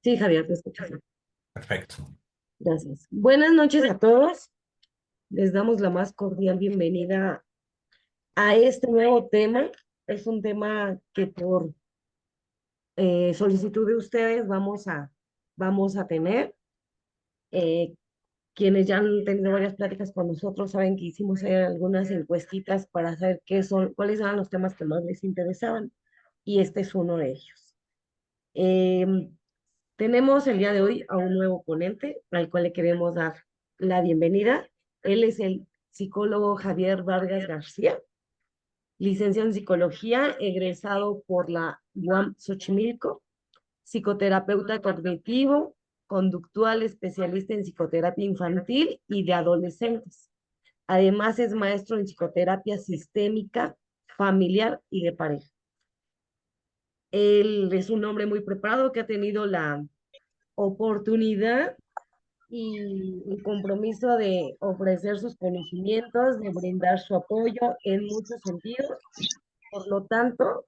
Sí, Javier, te escucho. Perfecto. Gracias. Buenas noches a todos. Les damos la más cordial bienvenida a este nuevo tema. Es un tema que por solicitud de ustedes vamos a tener. Eh, Quienes ya han tenido varias pláticas con nosotros saben que hicimos algunas encuestitas para saber cuáles eran los temas que más les interesaban y este es uno de ellos. Em, Tenemos el día de hoy a un nuevo ponente al cual le queremos dar la bienvenida. Él es el psicólogo Javier Vargas García, licenciado en psicología, egresado por la UAM Xochimilco, psicoterapeuta cognitivo, conductual, especialista en psicoterapia infantil y de adolescentes. Además es maestro en psicoterapia sistémica, familiar y de pareja. Él es un hombre muy preparado que ha tenido la oportunidad y el compromiso de ofrecer sus conocimientos, de brindar su apoyo en muchos sentidos. Por lo tanto,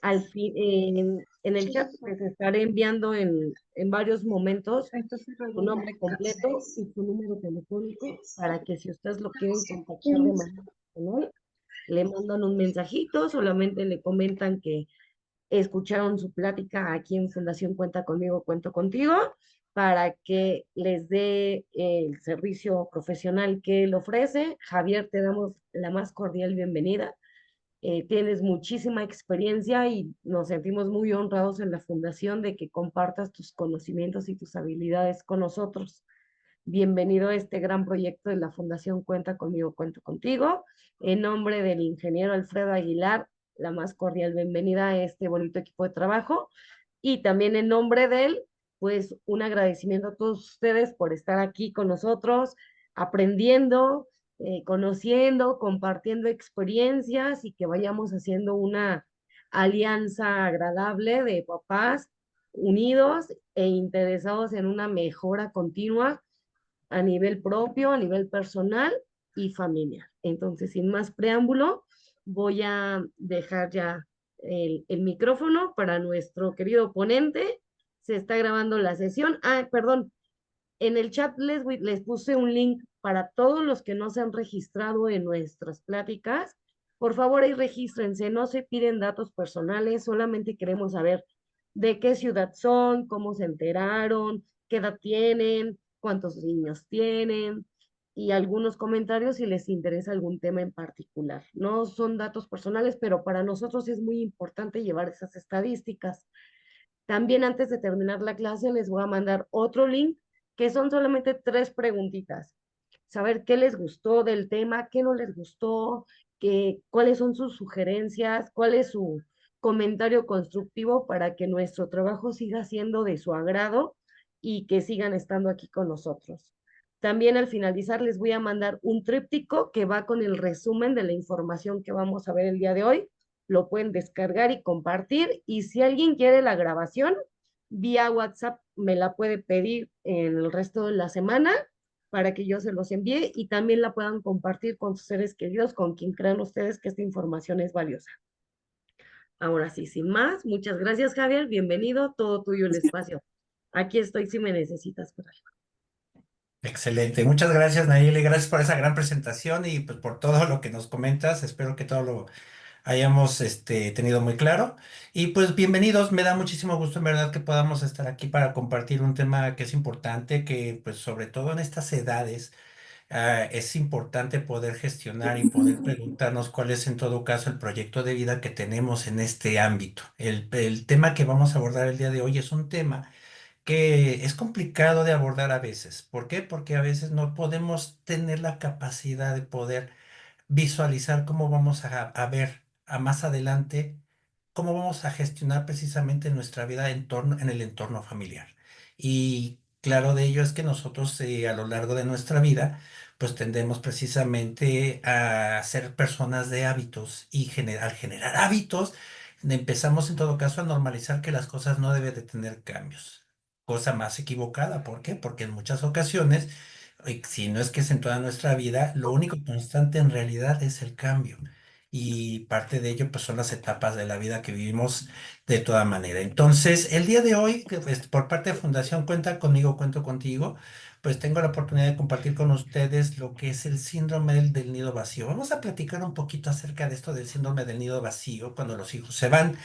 en el chat les estaré enviando en varios momentos su nombre completo y su número telefónico para que si ustedes lo quieren contactar de manera personal, le mandan un mensajito, solamente le comentan que escucharon su plática aquí en Fundación Cuenta Conmigo, Cuento Contigo, para que les dé el servicio profesional que él ofrece. Javier, te damos la más cordial bienvenida. Tienes muchísima experiencia y nos sentimos muy honrados en la Fundación de que compartas tus conocimientos y tus habilidades con nosotros. Bienvenido a este gran proyecto de la Fundación Cuenta Conmigo, Cuento Contigo. En nombre del ingeniero Alfredo Aguilar, la más cordial bienvenida a este bonito equipo de trabajo. Y también en nombre de él, pues un agradecimiento a todos ustedes por estar aquí con nosotros, aprendiendo, conociendo, compartiendo experiencias y que vayamos haciendo una alianza agradable de papás unidos e interesados en una mejora continua a nivel propio, a nivel personal y familiar. Entonces, sin más preámbulo, voy a dejar ya el micrófono para nuestro querido ponente. Se está grabando la sesión. Ah, perdón, en el chat les puse un link para todos los que no se han registrado en nuestras pláticas. Por favor, ahí regístrense, no se piden datos personales, solamente queremos saber de qué ciudad son, cómo se enteraron, qué edad tienen, cuántos niños tienen y algunos comentarios si les interesa algún tema en particular. No son datos personales, pero para nosotros es muy importante llevar esas estadísticas. También antes de terminar la clase les voy a mandar otro link que son solamente 3 preguntitas. Saber qué les gustó del tema, qué no les gustó, cuáles son sus sugerencias, cuál es su comentario constructivo para que nuestro trabajo siga siendo de su agrado y que sigan estando aquí con nosotros. También al finalizar les voy a mandar un tríptico que va con el resumen de la información que vamos a ver el día de hoy. Lo pueden descargar y compartir. Y si alguien quiere la grabación, vía WhatsApp me la puede pedir en el resto de la semana para que yo se los envíe y también la puedan compartir con sus seres queridos, con quien crean ustedes que esta información es valiosa. Ahora sí, sin más, muchas gracias, Javier. Bienvenido, todo tuyo el espacio. Aquí estoy si me necesitas por algo. Excelente. Muchas gracias, Nayeli. Gracias por esa gran presentación y pues, por todo lo que nos comentas. Espero que todo lo hayamos tenido muy claro. Y pues bienvenidos. Me da muchísimo gusto en verdad que podamos estar aquí para compartir un tema que es importante, que pues sobre todo en estas edades es importante poder gestionar y poder preguntarnos cuál es en todo caso el proyecto de vida que tenemos en este ámbito. El tema que vamos a abordar el día de hoy es un tema que es complicado de abordar a veces. ¿Por qué? Porque a veces no podemos tener la capacidad de poder visualizar cómo vamos a ver a más adelante, cómo vamos a gestionar precisamente nuestra vida en el entorno familiar. Y claro de ello es que nosotros a lo largo de nuestra vida, pues tendemos precisamente a ser personas de hábitos y al generar hábitos, empezamos en todo caso a normalizar que las cosas no deben de tener cambios. Cosa más equivocada, ¿por qué? Porque en muchas ocasiones y si no es que es en toda nuestra vida, lo único constante en realidad es el cambio. y parte de ello pues son las etapas de la vida que vivimos de toda manera. Entonces, el día de hoy, que, pues, por parte de Fundación Cuenta Conmigo, Cuento Contigo, pues tengo la oportunidad de compartir con ustedes lo que es el síndrome del nido vacío. Vamos a platicar un poquito acerca de esto del síndrome del nido vacío cuando los hijos se van.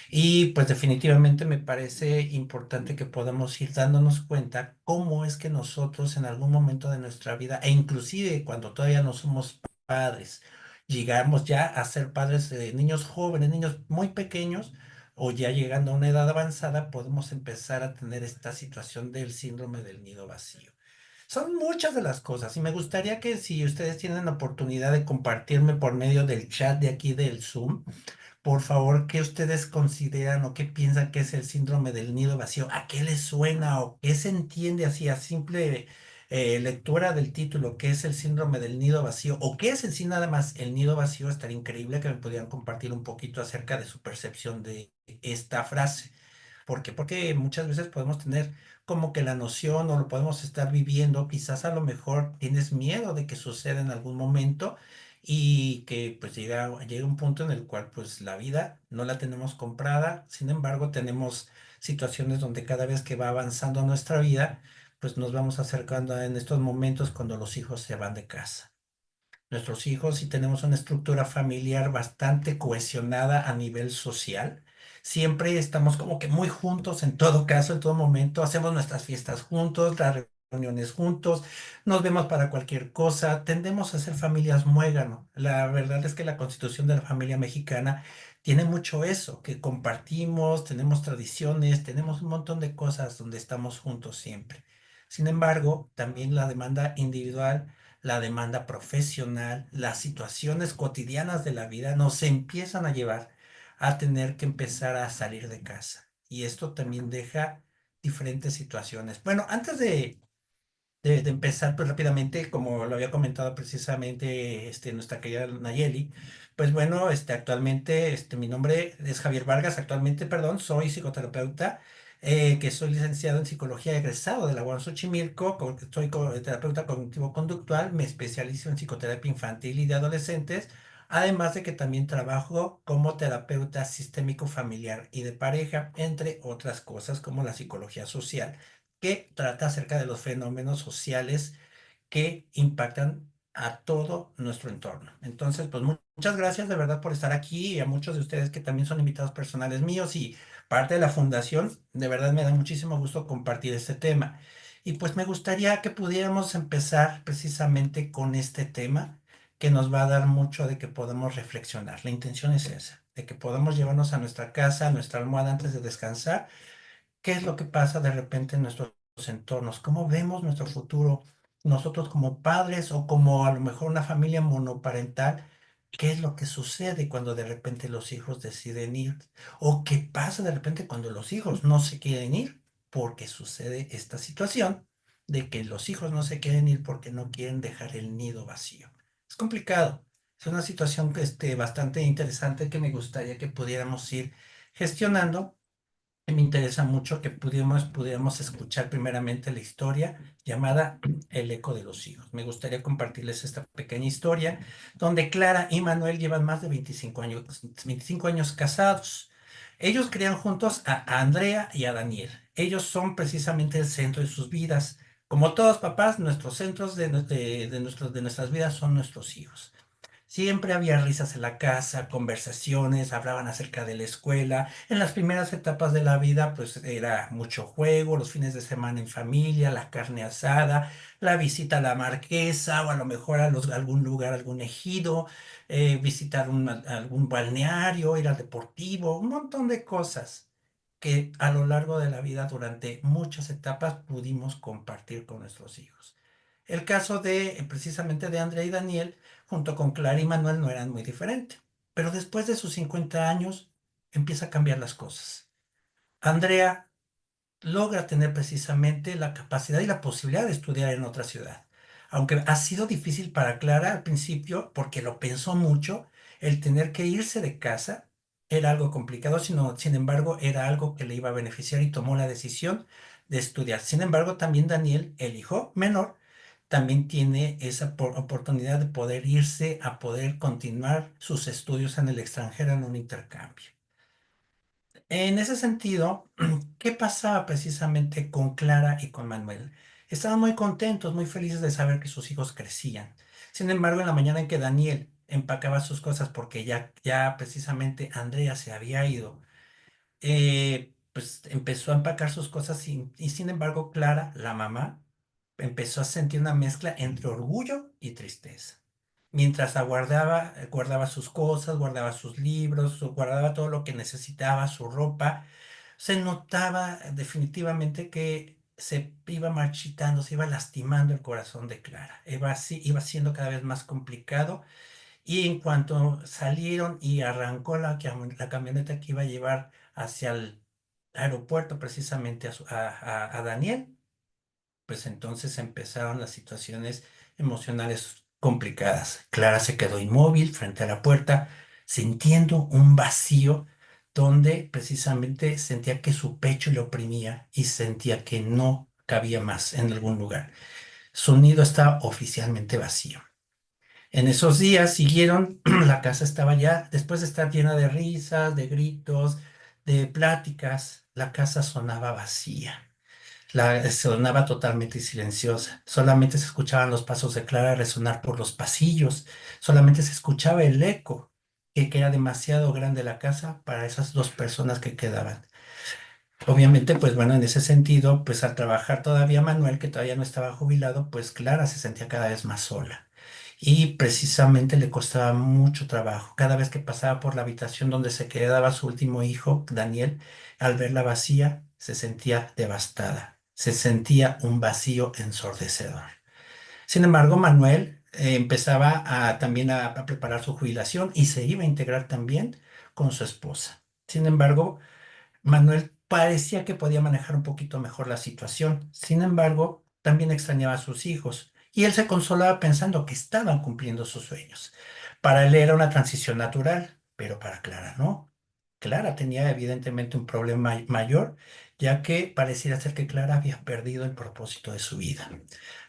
Y pues definitivamente me parece importante que podamos ir dándonos cuenta cómo es que nosotros en algún momento de nuestra vida, e inclusive cuando todavía no somos padres, llegamos ya a ser padres de niños jóvenes, niños muy pequeños, o ya llegando a una edad avanzada, podemos empezar a tener esta situación del síndrome del nido vacío. Son muchas de las cosas y me gustaría que si ustedes tienen la oportunidad de compartirme por medio del chat de aquí del Zoom, por favor, ¿qué ustedes consideran o qué piensan que es el síndrome del nido vacío? ¿A qué les suena o qué se entiende así a simple lectura del título? ¿Qué es el síndrome del nido vacío? ¿O qué es en sí nada más el nido vacío? Estaría increíble que me pudieran compartir un poquito acerca de su percepción de esta frase. ¿Por qué? Porque muchas veces podemos tener como que la noción o lo podemos estar viviendo, quizás a lo mejor tienes miedo de que suceda en algún momento y que pues llega un punto en el cual pues la vida no la tenemos comprada, sin embargo tenemos situaciones donde cada vez que va avanzando nuestra vida, pues nos vamos acercando en estos momentos cuando los hijos se van de casa. Nuestros hijos, si tenemos una estructura familiar bastante cohesionada a nivel social, siempre estamos como que muy juntos en todo caso, en todo momento, hacemos nuestras fiestas juntos, las reuniones juntos, nos vemos para cualquier cosa, tendemos a ser familias muégano. La verdad es que la constitución de la familia mexicana tiene mucho eso, que compartimos, tenemos tradiciones, tenemos un montón de cosas donde estamos juntos siempre. Sin embargo, también la demanda individual, la demanda profesional, las situaciones cotidianas de la vida nos empiezan a llevar a tener que empezar a salir de casa. Y esto también deja diferentes situaciones. Bueno, antes de empezar pues rápidamente, como lo había comentado precisamente nuestra querida Nayeli, pues bueno, actualmente mi nombre es Javier Vargas, actualmente, perdón, soy psicoterapeuta, que soy licenciado en psicología egresado de la UAM Xochimilco, soy terapeuta cognitivo-conductual, me especializo en psicoterapia infantil y de adolescentes, además de que también trabajo como terapeuta sistémico familiar y de pareja, entre otras cosas como la psicología social que trata acerca de los fenómenos sociales que impactan a todo nuestro entorno. Entonces, pues muchas gracias de verdad por estar aquí y a muchos de ustedes que también son invitados personales míos y parte de la fundación. De verdad me da muchísimo gusto compartir este tema. Y pues me gustaría que pudiéramos empezar precisamente con este tema que nos va a dar mucho de que podamos reflexionar. La intención es esa, de que podamos llevarnos a nuestra casa, a nuestra almohada antes de descansar. ¿Qué es lo que pasa de repente en nuestros entornos? ¿Cómo vemos nuestro futuro nosotros como padres o como a lo mejor una familia monoparental? ¿Qué es lo que sucede cuando de repente los hijos deciden ir? ¿O qué pasa de repente cuando los hijos no se quieren ir? Porque sucede esta situación de que los hijos no se quieren ir porque no quieren dejar el nido vacío. Es complicado. Es una situación que, bastante interesante que me gustaría que pudiéramos ir gestionando. Me interesa mucho que pudiéramos escuchar primeramente la historia llamada El eco de los hijos. Me gustaría compartirles esta pequeña historia donde Clara y Manuel llevan más de 25 años casados. Ellos crían juntos a Andrea y a Daniel. Ellos son precisamente el centro de sus vidas. Como todos papás, nuestros centros de nuestras vidas son nuestros hijos. Siempre había risas en la casa, conversaciones, hablaban acerca de la escuela. En las primeras etapas de la vida, pues era mucho juego, los fines de semana en familia, la carne asada, la visita a la marquesa o a lo mejor algún lugar, algún ejido, visitar algún balneario, ir al deportivo, un montón de cosas que a lo largo de la vida, durante muchas etapas, pudimos compartir con nuestros hijos. El caso de precisamente de Andrea y Daniel junto con Clara y Manuel no eran muy diferentes. Pero después de sus 50 años, empieza a cambiar las cosas. Andrea logra tener precisamente la capacidad y la posibilidad de estudiar en otra ciudad. Aunque ha sido difícil para Clara al principio, porque lo pensó mucho, el tener que irse de casa era algo complicado, sin embargo, era algo que le iba a beneficiar y tomó la decisión de estudiar. Sin embargo, también Daniel, el hijo menor, también tiene esa oportunidad de poder irse a poder continuar sus estudios en el extranjero en un intercambio. En ese sentido, ¿qué pasaba precisamente con Clara y con Manuel? Estaban muy contentos, muy felices de saber que sus hijos crecían. Sin embargo, en la mañana en que Daniel empacaba sus cosas porque ya precisamente Andrea se había ido, pues empezó a empacar sus cosas y sin embargo Clara, la mamá, empezó a sentir una mezcla entre orgullo y tristeza. Mientras guardaba sus cosas, guardaba sus libros, guardaba todo lo que necesitaba, su ropa, se notaba definitivamente que se iba marchitando, se iba lastimando el corazón de Clara. Iba siendo cada vez más complicado y en cuanto salieron y arrancó la camioneta que iba a llevar hacia el aeropuerto precisamente a Daniel, pues entonces empezaron las situaciones emocionales complicadas. Clara se quedó inmóvil frente a la puerta, sintiendo un vacío donde precisamente sentía que su pecho le oprimía y sentía que no cabía más en algún lugar. Su nido estaba oficialmente vacío. En esos días siguieron, la casa estaba ya, después de estar llena de risas, de gritos, de pláticas, la casa sonaba vacía. Sonaba totalmente silenciosa. Solamente se escuchaban los pasos de Clara resonar por los pasillos. Solamente se escuchaba el eco, que era demasiado grande la casa para esas dos personas que quedaban. Obviamente, pues bueno, en ese sentido, pues al trabajar todavía Manuel, que todavía no estaba jubilado, pues Clara se sentía cada vez más sola. Y precisamente le costaba mucho trabajo. Cada vez que pasaba por la habitación donde se quedaba su último hijo, Daniel, al verla vacía, se sentía devastada. Se sentía un vacío ensordecedor. Sin embargo, Manuel empezaba también a preparar su jubilación y se iba a integrar también con su esposa. Sin embargo, Manuel parecía que podía manejar un poquito mejor la situación. Sin embargo, también extrañaba a sus hijos y él se consolaba pensando que estaban cumpliendo sus sueños. Para él era una transición natural, pero para Clara no. Clara tenía evidentemente un problema mayor, ya que pareciera ser que Clara había perdido el propósito de su vida.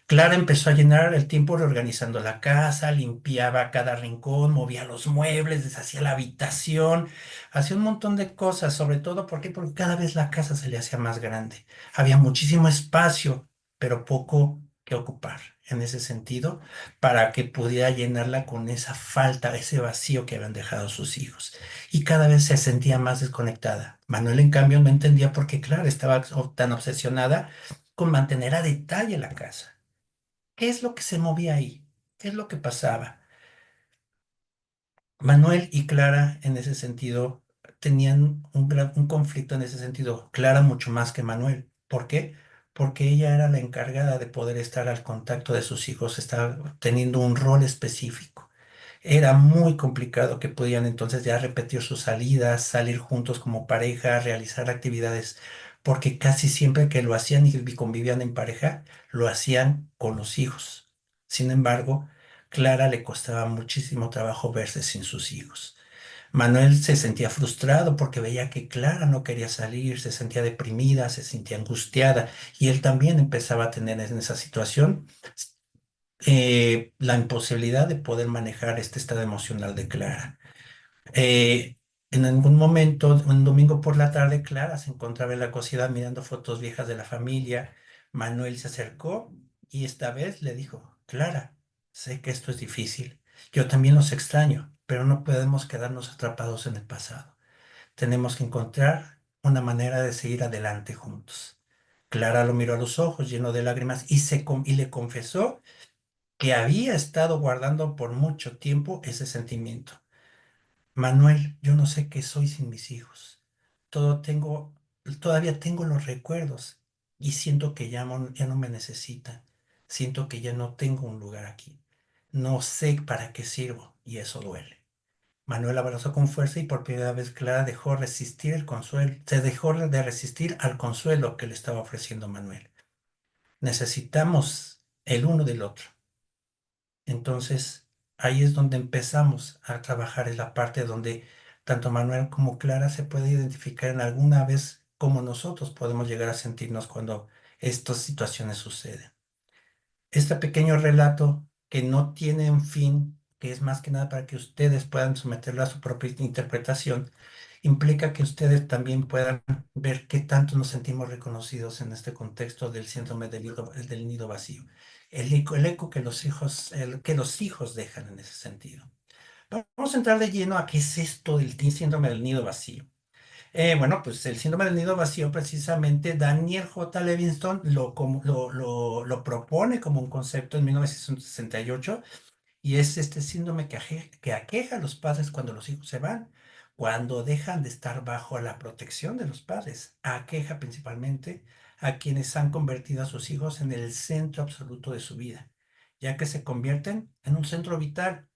Clara empezó a llenar el tiempo reorganizando la casa, limpiaba cada rincón, movía los muebles, deshacía la habitación, hacía un montón de cosas, sobre todo porque cada vez la casa se le hacía más grande. Había muchísimo espacio, pero poco que ocupar en ese sentido, para que pudiera llenarla con esa falta, ese vacío que habían dejado sus hijos. Y cada vez se sentía más desconectada. Manuel, en cambio, no entendía por qué Clara estaba tan obsesionada con mantener a detalle la casa. ¿Qué es lo que se movía ahí? ¿Qué es lo que pasaba? Manuel y Clara en ese sentido tenían un conflicto en ese sentido. Clara mucho más que Manuel. ¿Por qué? Porque ella era la encargada de poder estar al contacto de sus hijos, estaba teniendo un rol específico. Era muy complicado que pudieran entonces ya repetir sus salidas, salir juntos como pareja, realizar actividades, porque casi siempre que lo hacían y convivían en pareja, lo hacían con los hijos. Sin embargo, Clara le costaba muchísimo trabajo verse sin sus hijos. Manuel se sentía frustrado porque veía que Clara no quería salir, se sentía deprimida, se sentía angustiada y él también empezaba a tener en esa situación la imposibilidad de poder manejar este estado emocional de Clara. En algún momento, un domingo por la tarde, Clara se encontraba en la cocina mirando fotos viejas de la familia. Manuel se acercó y esta vez le dijo, Clara, sé que esto es difícil. Yo también los extraño, pero no podemos quedarnos atrapados en el pasado. Tenemos que encontrar una manera de seguir adelante juntos. Clara lo miró a los ojos lleno de lágrimas y le confesó que había estado guardando por mucho tiempo ese sentimiento. Manuel, yo no sé qué soy sin mis hijos. Todo tengo, todavía tengo los recuerdos y siento que ya no me necesitan. Siento que ya no tengo un lugar aquí. No sé para qué sirvo y eso duele. Manuel abrazó con fuerza y por primera vez Clara dejó resistir el consuelo, se dejó de resistir al consuelo que le estaba ofreciendo Manuel. Necesitamos el uno del otro. Entonces, ahí es donde empezamos a trabajar en la parte donde tanto Manuel como Clara se puede identificar en alguna vez cómo nosotros podemos llegar a sentirnos cuando estas situaciones suceden. este pequeño relato que no tiene un fin, que es más que nada para que ustedes puedan someterlo a su propia interpretación, implica que ustedes también puedan ver qué tanto nos sentimos reconocidos en este contexto del síndrome del nido vacío. El eco que que los hijos dejan en ese sentido. Vamos a entrar de lleno a qué es esto del síndrome del nido vacío. Bueno, pues el síndrome del nido vacío, precisamente Daniel J. Livingston lo propone como un concepto en 1968 y es este síndrome que aqueja a los padres cuando los hijos se van, cuando dejan de estar bajo la protección de los padres. Aqueja principalmente a quienes han convertido a sus hijos en el centro absoluto de su vida, ya que se convierten en un centro vital.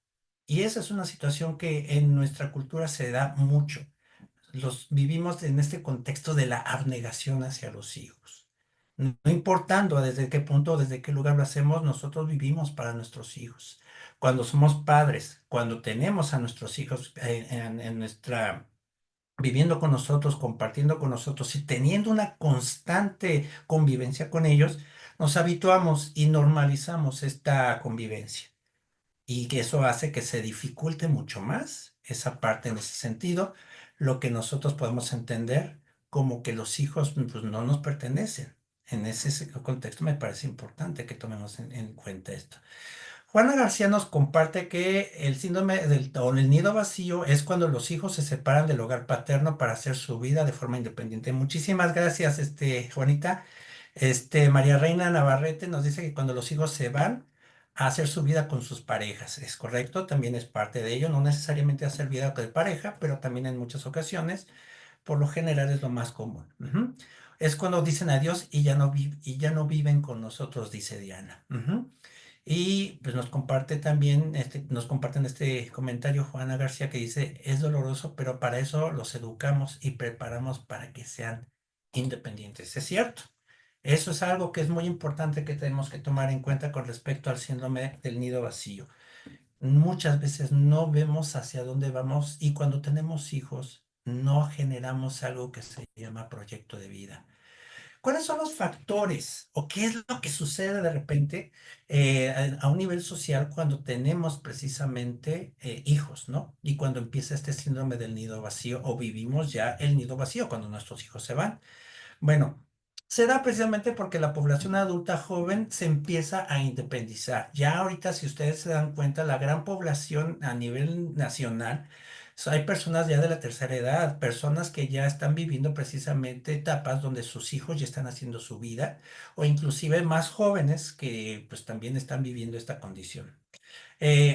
Y esa es una situación que en nuestra cultura se da mucho. Los vivimos en este contexto de la abnegación hacia los hijos. No importando desde qué punto, desde qué lugar lo hacemos, nosotros vivimos para nuestros hijos. Cuando somos padres, cuando tenemos a nuestros hijos en nuestra, viviendo con nosotros, compartiendo con nosotros y teniendo una constante convivencia con ellos, nos habituamos y normalizamos esta convivencia y que eso hace que se dificulte mucho más esa parte en ese sentido, lo que nosotros podemos entender como que los hijos pues, no nos pertenecen. En ese contexto me parece importante que tomemos en cuenta esto. Juana García nos comparte que el síndrome o el nido vacío es cuando los hijos se separan del hogar paterno para hacer su vida de forma independiente. Muchísimas gracias, Juanita. María Reina Navarrete nos dice que cuando los hijos se van a hacer su vida con sus parejas, es correcto, también es parte de ello, no necesariamente hacer vida de pareja, pero también en muchas ocasiones, por lo general es lo más común. Ujú. Es cuando dicen adiós y ya no viven con nosotros, dice Diana. Ujú. Y pues nos comparte también, nos comparten este comentario Juana García que dice, es doloroso, pero para eso los educamos y preparamos para que sean independientes. Es cierto. Eso es algo que es muy importante que tenemos que tomar en cuenta con respecto al síndrome del nido vacío. Muchas veces no vemos hacia dónde vamos y cuando tenemos hijos no generamos algo que se llama proyecto de vida. ¿Cuáles son los factores o qué es lo que sucede de repente a un nivel social cuando tenemos precisamente hijos, ¿no? Y cuando empieza este síndrome del nido vacío o vivimos ya el nido vacío cuando nuestros hijos se van. Bueno, se da precisamente porque la población adulta joven se empieza a independizar. Ya ahorita, si ustedes se dan cuenta, la gran población a nivel nacional, hay personas ya de la tercera edad, personas que ya están viviendo precisamente etapas donde sus hijos ya están haciendo su vida, o inclusive más jóvenes que pues también están viviendo esta condición.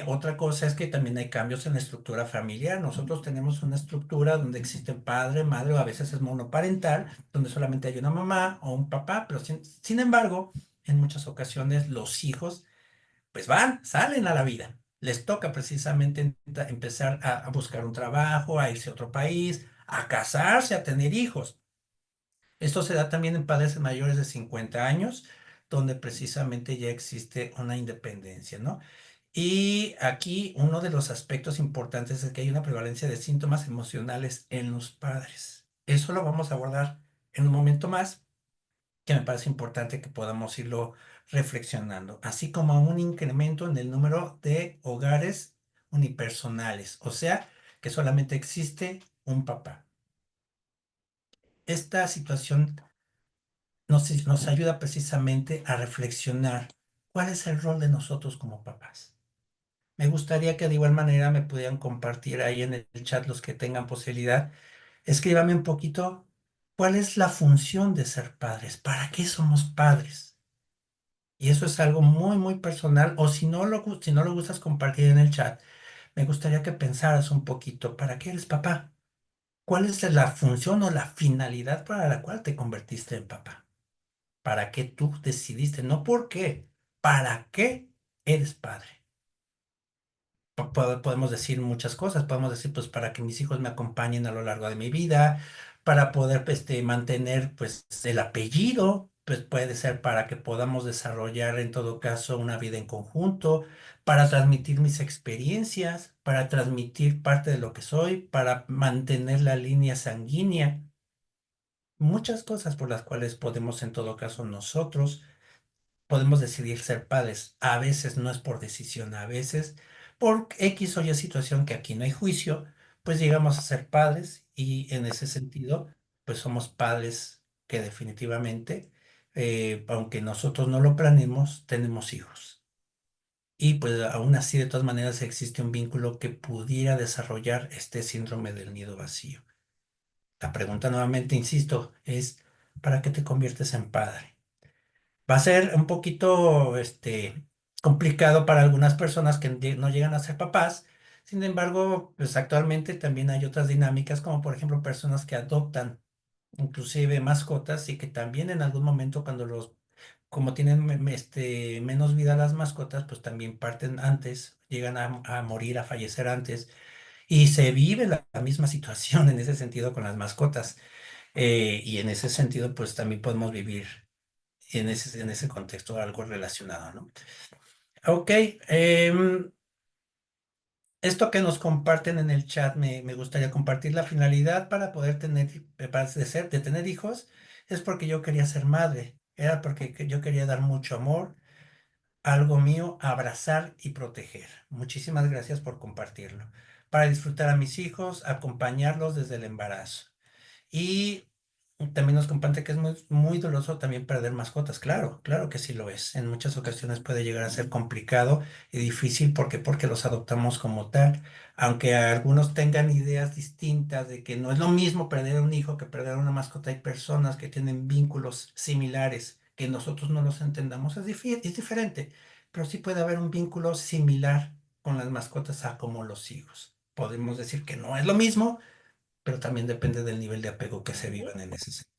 Otra cosa es que también hay cambios en la estructura familiar. Nosotros tenemos una estructura donde existe padre, madre, o a veces es monoparental, donde solamente hay una mamá o un papá, pero sin embargo, en muchas ocasiones los hijos pues salen a la vida. Les toca precisamente empezar a buscar un trabajo, a irse a otro país, a casarse, a tener hijos. Esto se da también en padres mayores de 50 años, donde precisamente ya existe una independencia, ¿no? Y aquí uno de los aspectos importantes es que hay una prevalencia de síntomas emocionales en los padres. Eso lo vamos a abordar en un momento más, que me parece importante que podamos irlo reflexionando, así como un incremento en el número de hogares unipersonales, o sea, que solamente existe un papá. Esta situación nos ayuda precisamente a reflexionar cuál es el rol de nosotros como papás. Me gustaría que de igual manera me pudieran compartir ahí en el chat los que tengan posibilidad. Escríbame un poquito cuál es la función de ser padres, para qué somos padres. Y eso es algo muy, muy personal. O si no lo gustas compartir en el chat, me gustaría que pensaras un poquito, ¿para qué eres papá? ¿Cuál es la función o la finalidad para la cual te convertiste en papá? ¿Para qué tú decidiste? No por qué, ¿para qué eres padre? Podemos decir muchas cosas, podemos decir pues para que mis hijos me acompañen a lo largo de mi vida, para poder mantener pues el apellido, pues puede ser para que podamos desarrollar en todo caso una vida en conjunto, para transmitir mis experiencias, para transmitir parte de lo que soy, para mantener la línea sanguínea, muchas cosas por las cuales podemos en todo caso nosotros podemos decidir ser padres. A veces no es por decisión, a veces por X o Y situación que aquí no hay juicio, pues llegamos a ser padres y en ese sentido, pues somos padres que definitivamente, aunque nosotros no lo planeemos, tenemos hijos. Y pues aún así, de todas maneras, existe un vínculo que pudiera desarrollar este síndrome del nido vacío. La pregunta nuevamente, insisto, es, ¿para qué te conviertes en padre? Va a ser un poquito, complicado para algunas personas que no llegan a ser papás. Sin embargo, pues actualmente también hay otras dinámicas, como por ejemplo personas que adoptan inclusive mascotas y que también en algún momento como tienen menos vida las mascotas, pues también parten antes, llegan a morir, a fallecer antes. Y se vive la misma situación en ese sentido con las mascotas. Y en ese sentido, pues también podemos vivir en ese contexto algo relacionado, ¿no? Ok, esto que nos comparten en el chat me gustaría compartir. La finalidad para poder de tener hijos es porque yo quería ser madre. Era porque yo quería dar mucho amor, algo mío, abrazar y proteger. Muchísimas gracias por compartirlo. Para disfrutar a mis hijos, acompañarlos desde el embarazo. Y también nos comparte que es muy, muy doloroso también perder mascotas. Claro, claro que sí lo es. En muchas ocasiones puede llegar a ser complicado y difícil porque los adoptamos como tal. Aunque algunos tengan ideas distintas de que no es lo mismo perder un hijo que perder una mascota, hay personas que tienen vínculos similares, que nosotros no los entendamos, es diferente, pero sí puede haber un vínculo similar con las mascotas a como los hijos. Podemos decir que no es lo mismo, pero también depende del nivel de apego que se vivan en ese sentido.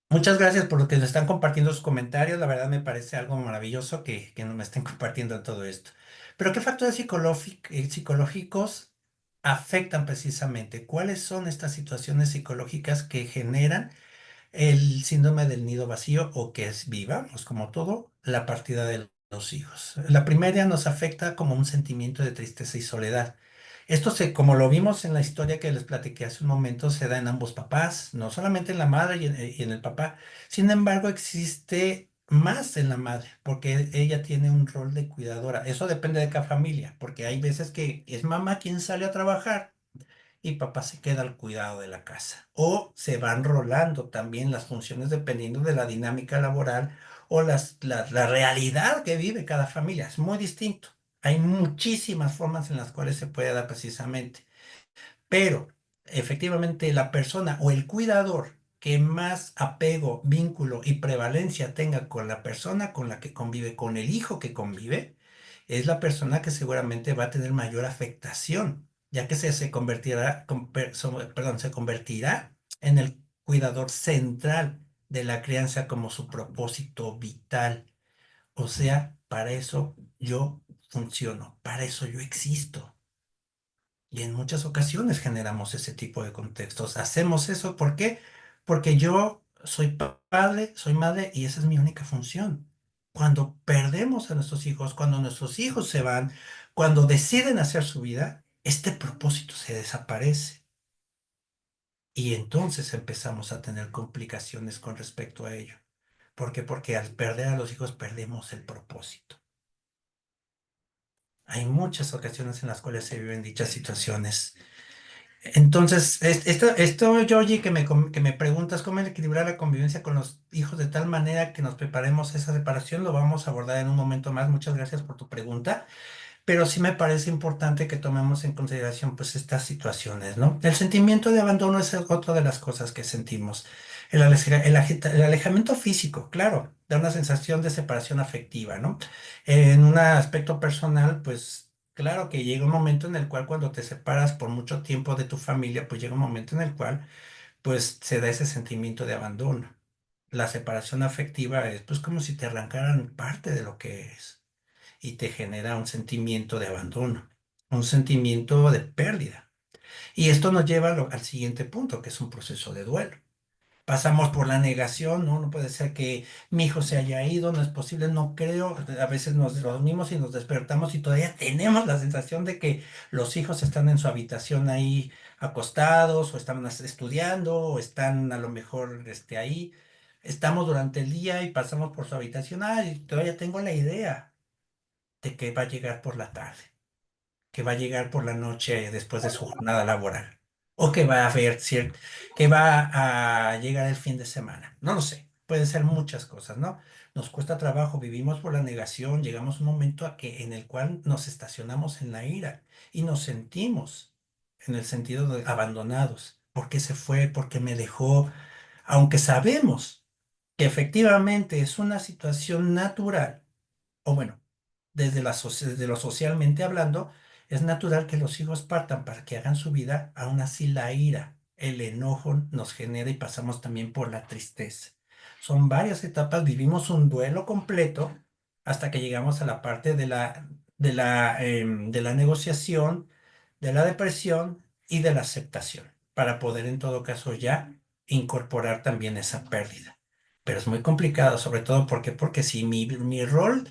Muchas gracias por lo que nos están compartiendo sus comentarios. La verdad me parece algo maravilloso que nos me estén compartiendo todo esto. Pero ¿qué factores psicológicos afectan precisamente? ¿Cuáles son estas situaciones psicológicas que generan el síndrome del nido vacío o que es vivamos, como todo, la partida de los hijos? La primera nos afecta como un sentimiento de tristeza y soledad. Como lo vimos en la historia que les platiqué hace un momento, se da en ambos papás, no solamente en la madre y en el papá. Sin embargo, existe más en la madre, porque ella tiene un rol de cuidadora. Eso depende de cada familia, porque hay veces que es mamá quien sale a trabajar y papá se queda al cuidado de la casa. O se van rolando también las funciones dependiendo de la dinámica laboral o la realidad que vive cada familia. Es muy distinto. Hay muchísimas formas en las cuales se puede dar precisamente. Pero efectivamente la persona o el cuidador que más apego, vínculo y prevalencia tenga con la persona con la que convive, con el hijo que convive, es la persona que seguramente va a tener mayor afectación, ya que se convertirá, perdón, se convertirá en el cuidador central de la crianza como su propósito vital. O sea, para eso yo funciono, para eso yo existo. Y en muchas ocasiones generamos ese tipo de contextos. Hacemos eso, ¿por qué? Porque yo soy padre, soy madre y esa es mi única función. Cuando perdemos a nuestros hijos, cuando nuestros hijos se van, cuando deciden hacer su vida, este propósito se desaparece. Y entonces empezamos a tener complicaciones con respecto a ello. ¿Por qué? Porque al perder a los hijos perdemos el propósito. Hay muchas ocasiones en las cuales se viven dichas situaciones. Entonces, esto, Georgie, que me preguntas cómo equilibrar la convivencia con los hijos de tal manera que nos preparemos a esa separación, lo vamos a abordar en un momento más. Muchas gracias por tu pregunta, pero sí me parece importante que tomemos en consideración pues estas situaciones, ¿no? El sentimiento de abandono es otra de las cosas que sentimos. El alejamiento físico, claro, da una sensación de separación afectiva, ¿no? En un aspecto personal, pues claro que llega un momento en el cual cuando te separas por mucho tiempo de tu familia, pues llega un momento en el cual pues se da ese sentimiento de abandono. La separación afectiva es pues como si te arrancaran parte de lo que eres y te genera un sentimiento de abandono, un sentimiento de pérdida. Y esto nos lleva al siguiente punto, que es un proceso de duelo. Pasamos por la negación, ¿no? No puede ser que mi hijo se haya ido, no es posible, no creo. A veces nos dormimos y nos despertamos y todavía tenemos la sensación de que los hijos están en su habitación ahí acostados o están estudiando o están a lo mejor ahí. estamos durante el día y pasamos por su habitación. Ay, todavía tengo la idea de que va a llegar por la tarde, que va a llegar por la noche después de su jornada laboral, o que va a haber que va a llegar el fin de semana. No lo sé, pueden ser muchas cosas, ¿no? Nos cuesta trabajo, vivimos por la negación, llegamos a un momento en el cual nos estacionamos en la ira y nos sentimos en el sentido de abandonados. ¿Por qué se fue? ¿Por qué me dejó? Aunque sabemos que efectivamente es una situación natural, o bueno, desde lo socialmente hablando, es natural que los hijos partan para que hagan su vida, aún así la ira, el enojo nos genera y pasamos también por la tristeza. Son varias etapas, vivimos un duelo completo hasta que llegamos a la parte de la negociación, de la depresión y de la aceptación, para poder en todo caso ya incorporar también esa pérdida. Pero es muy complicado, sobre todo porque si mi rol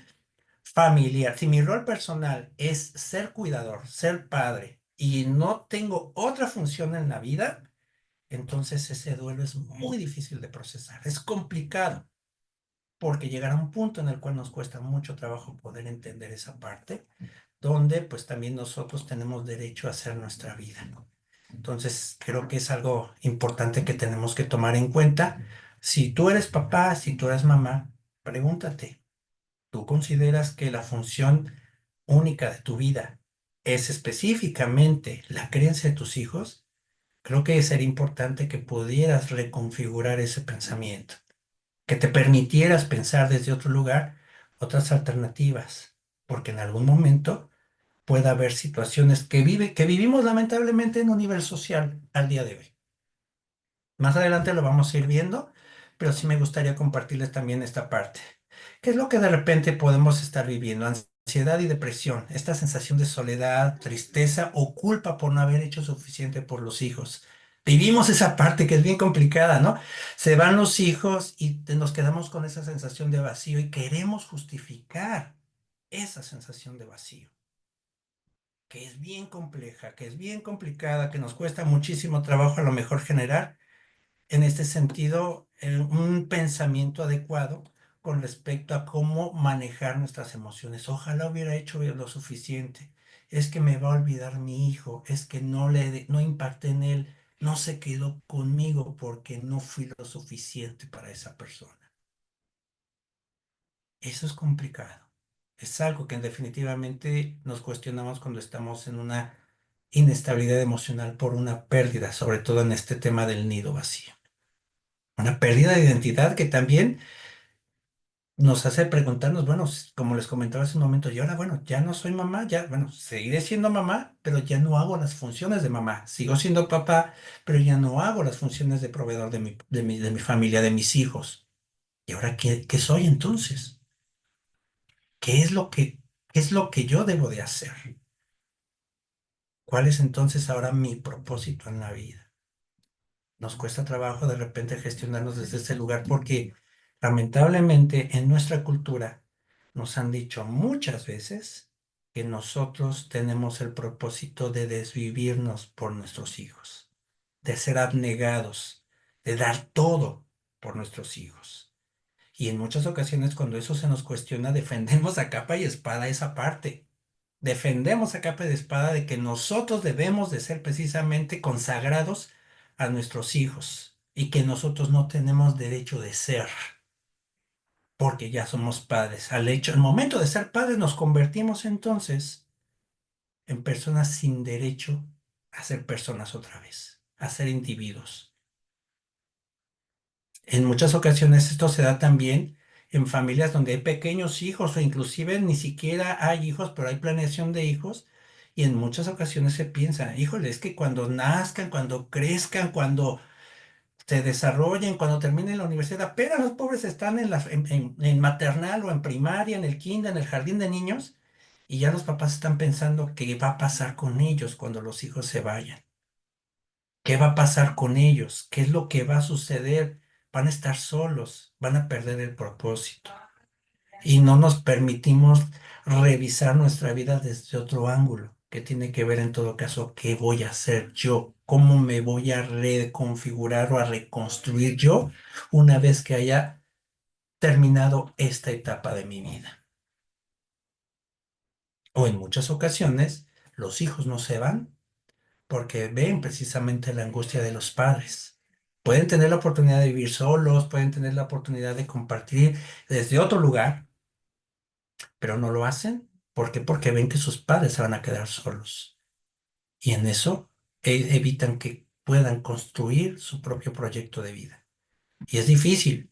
familiar, si mi rol personal es ser cuidador, ser padre y no tengo otra función en la vida, entonces ese duelo es muy difícil de procesar, es complicado, porque llegará un punto en el cual nos cuesta mucho trabajo poder entender esa parte, donde pues también nosotros tenemos derecho a hacer nuestra vida, ¿no? Entonces creo que es algo importante que tenemos que tomar en cuenta. Si tú eres papá, si tú eres mamá, pregúntate. ¿Tú consideras que la función única de tu vida es específicamente la crianza de tus hijos? Creo que sería importante que pudieras reconfigurar ese pensamiento, que te permitieras pensar desde otro lugar otras alternativas, porque en algún momento puede haber situaciones que vivimos lamentablemente en un nivel social al día de hoy. Más adelante lo vamos a ir viendo, pero sí me gustaría compartirles también esta parte. ¿Qué es lo que de repente podemos estar viviendo? Ansiedad y depresión, esta sensación de soledad, tristeza o culpa por no haber hecho suficiente por los hijos. Vivimos esa parte que es bien complicada, ¿no? Se van los hijos y nos quedamos con esa sensación de vacío y queremos justificar esa sensación de vacío, que es bien compleja, que es bien complicada, que nos cuesta muchísimo trabajo a lo mejor generar en este sentido, un pensamiento adecuado con respecto a cómo manejar nuestras emociones. Ojalá hubiera hecho lo suficiente. Es que me va a olvidar mi hijo, es que no impacté en él, no se quedó conmigo porque no fui lo suficiente para esa persona. Eso es complicado. Es algo que definitivamente nos cuestionamos cuando estamos en una inestabilidad emocional por una pérdida, sobre todo en este tema del nido vacío. Una pérdida de identidad que también nos hace preguntarnos, bueno, como les comentaba hace un momento, y ahora, bueno, ya no soy mamá, ya, bueno, seguiré siendo mamá, pero ya no hago las funciones de mamá. Sigo siendo papá, pero ya no hago las funciones de proveedor de mi familia, de mis hijos. ¿Y ahora qué soy entonces? ¿Qué es qué es lo que yo debo de hacer? ¿Cuál es entonces ahora mi propósito en la vida? Nos cuesta trabajo de repente gestionarnos desde ese lugar porque lamentablemente en nuestra cultura nos han dicho muchas veces que nosotros tenemos el propósito de desvivirnos por nuestros hijos, de ser abnegados, de dar todo por nuestros hijos. Y en muchas ocasiones cuando eso se nos cuestiona, defendemos a capa y espada esa parte. Defendemos a capa y espada de que nosotros debemos de ser precisamente consagrados a nuestros hijos y que nosotros no tenemos derecho de ser, porque ya somos padres. Al momento de ser padres nos convertimos entonces en personas sin derecho a ser personas otra vez, a ser individuos. En muchas ocasiones esto se da también en familias donde hay pequeños hijos o inclusive ni siquiera hay hijos, pero hay planeación de hijos. Y en muchas ocasiones se piensa, híjole, es que cuando nazcan, cuando crezcan, cuando se desarrollen, cuando terminen la universidad, apenas los pobres están en maternal o en primaria, en el kinder, en el jardín de niños, y ya los papás están pensando qué va a pasar con ellos cuando los hijos se vayan. ¿Qué va a pasar con ellos? ¿Qué es lo que va a suceder? Van a estar solos, van a perder el propósito. Y no nos permitimos revisar nuestra vida desde otro ángulo, que tiene que ver en todo caso qué voy a hacer yo cómo me voy a reconfigurar o a reconstruir yo una vez que haya terminado esta etapa de mi vida. O en muchas ocasiones, los hijos no se van porque ven precisamente la angustia de los padres. Pueden tener la oportunidad de vivir solos, pueden tener la oportunidad de compartir desde otro lugar, pero no lo hacen. ¿Por qué? Porque ven que sus padres se van a quedar solos. Y en eso evitan que puedan construir su propio proyecto de vida. Y es difícil,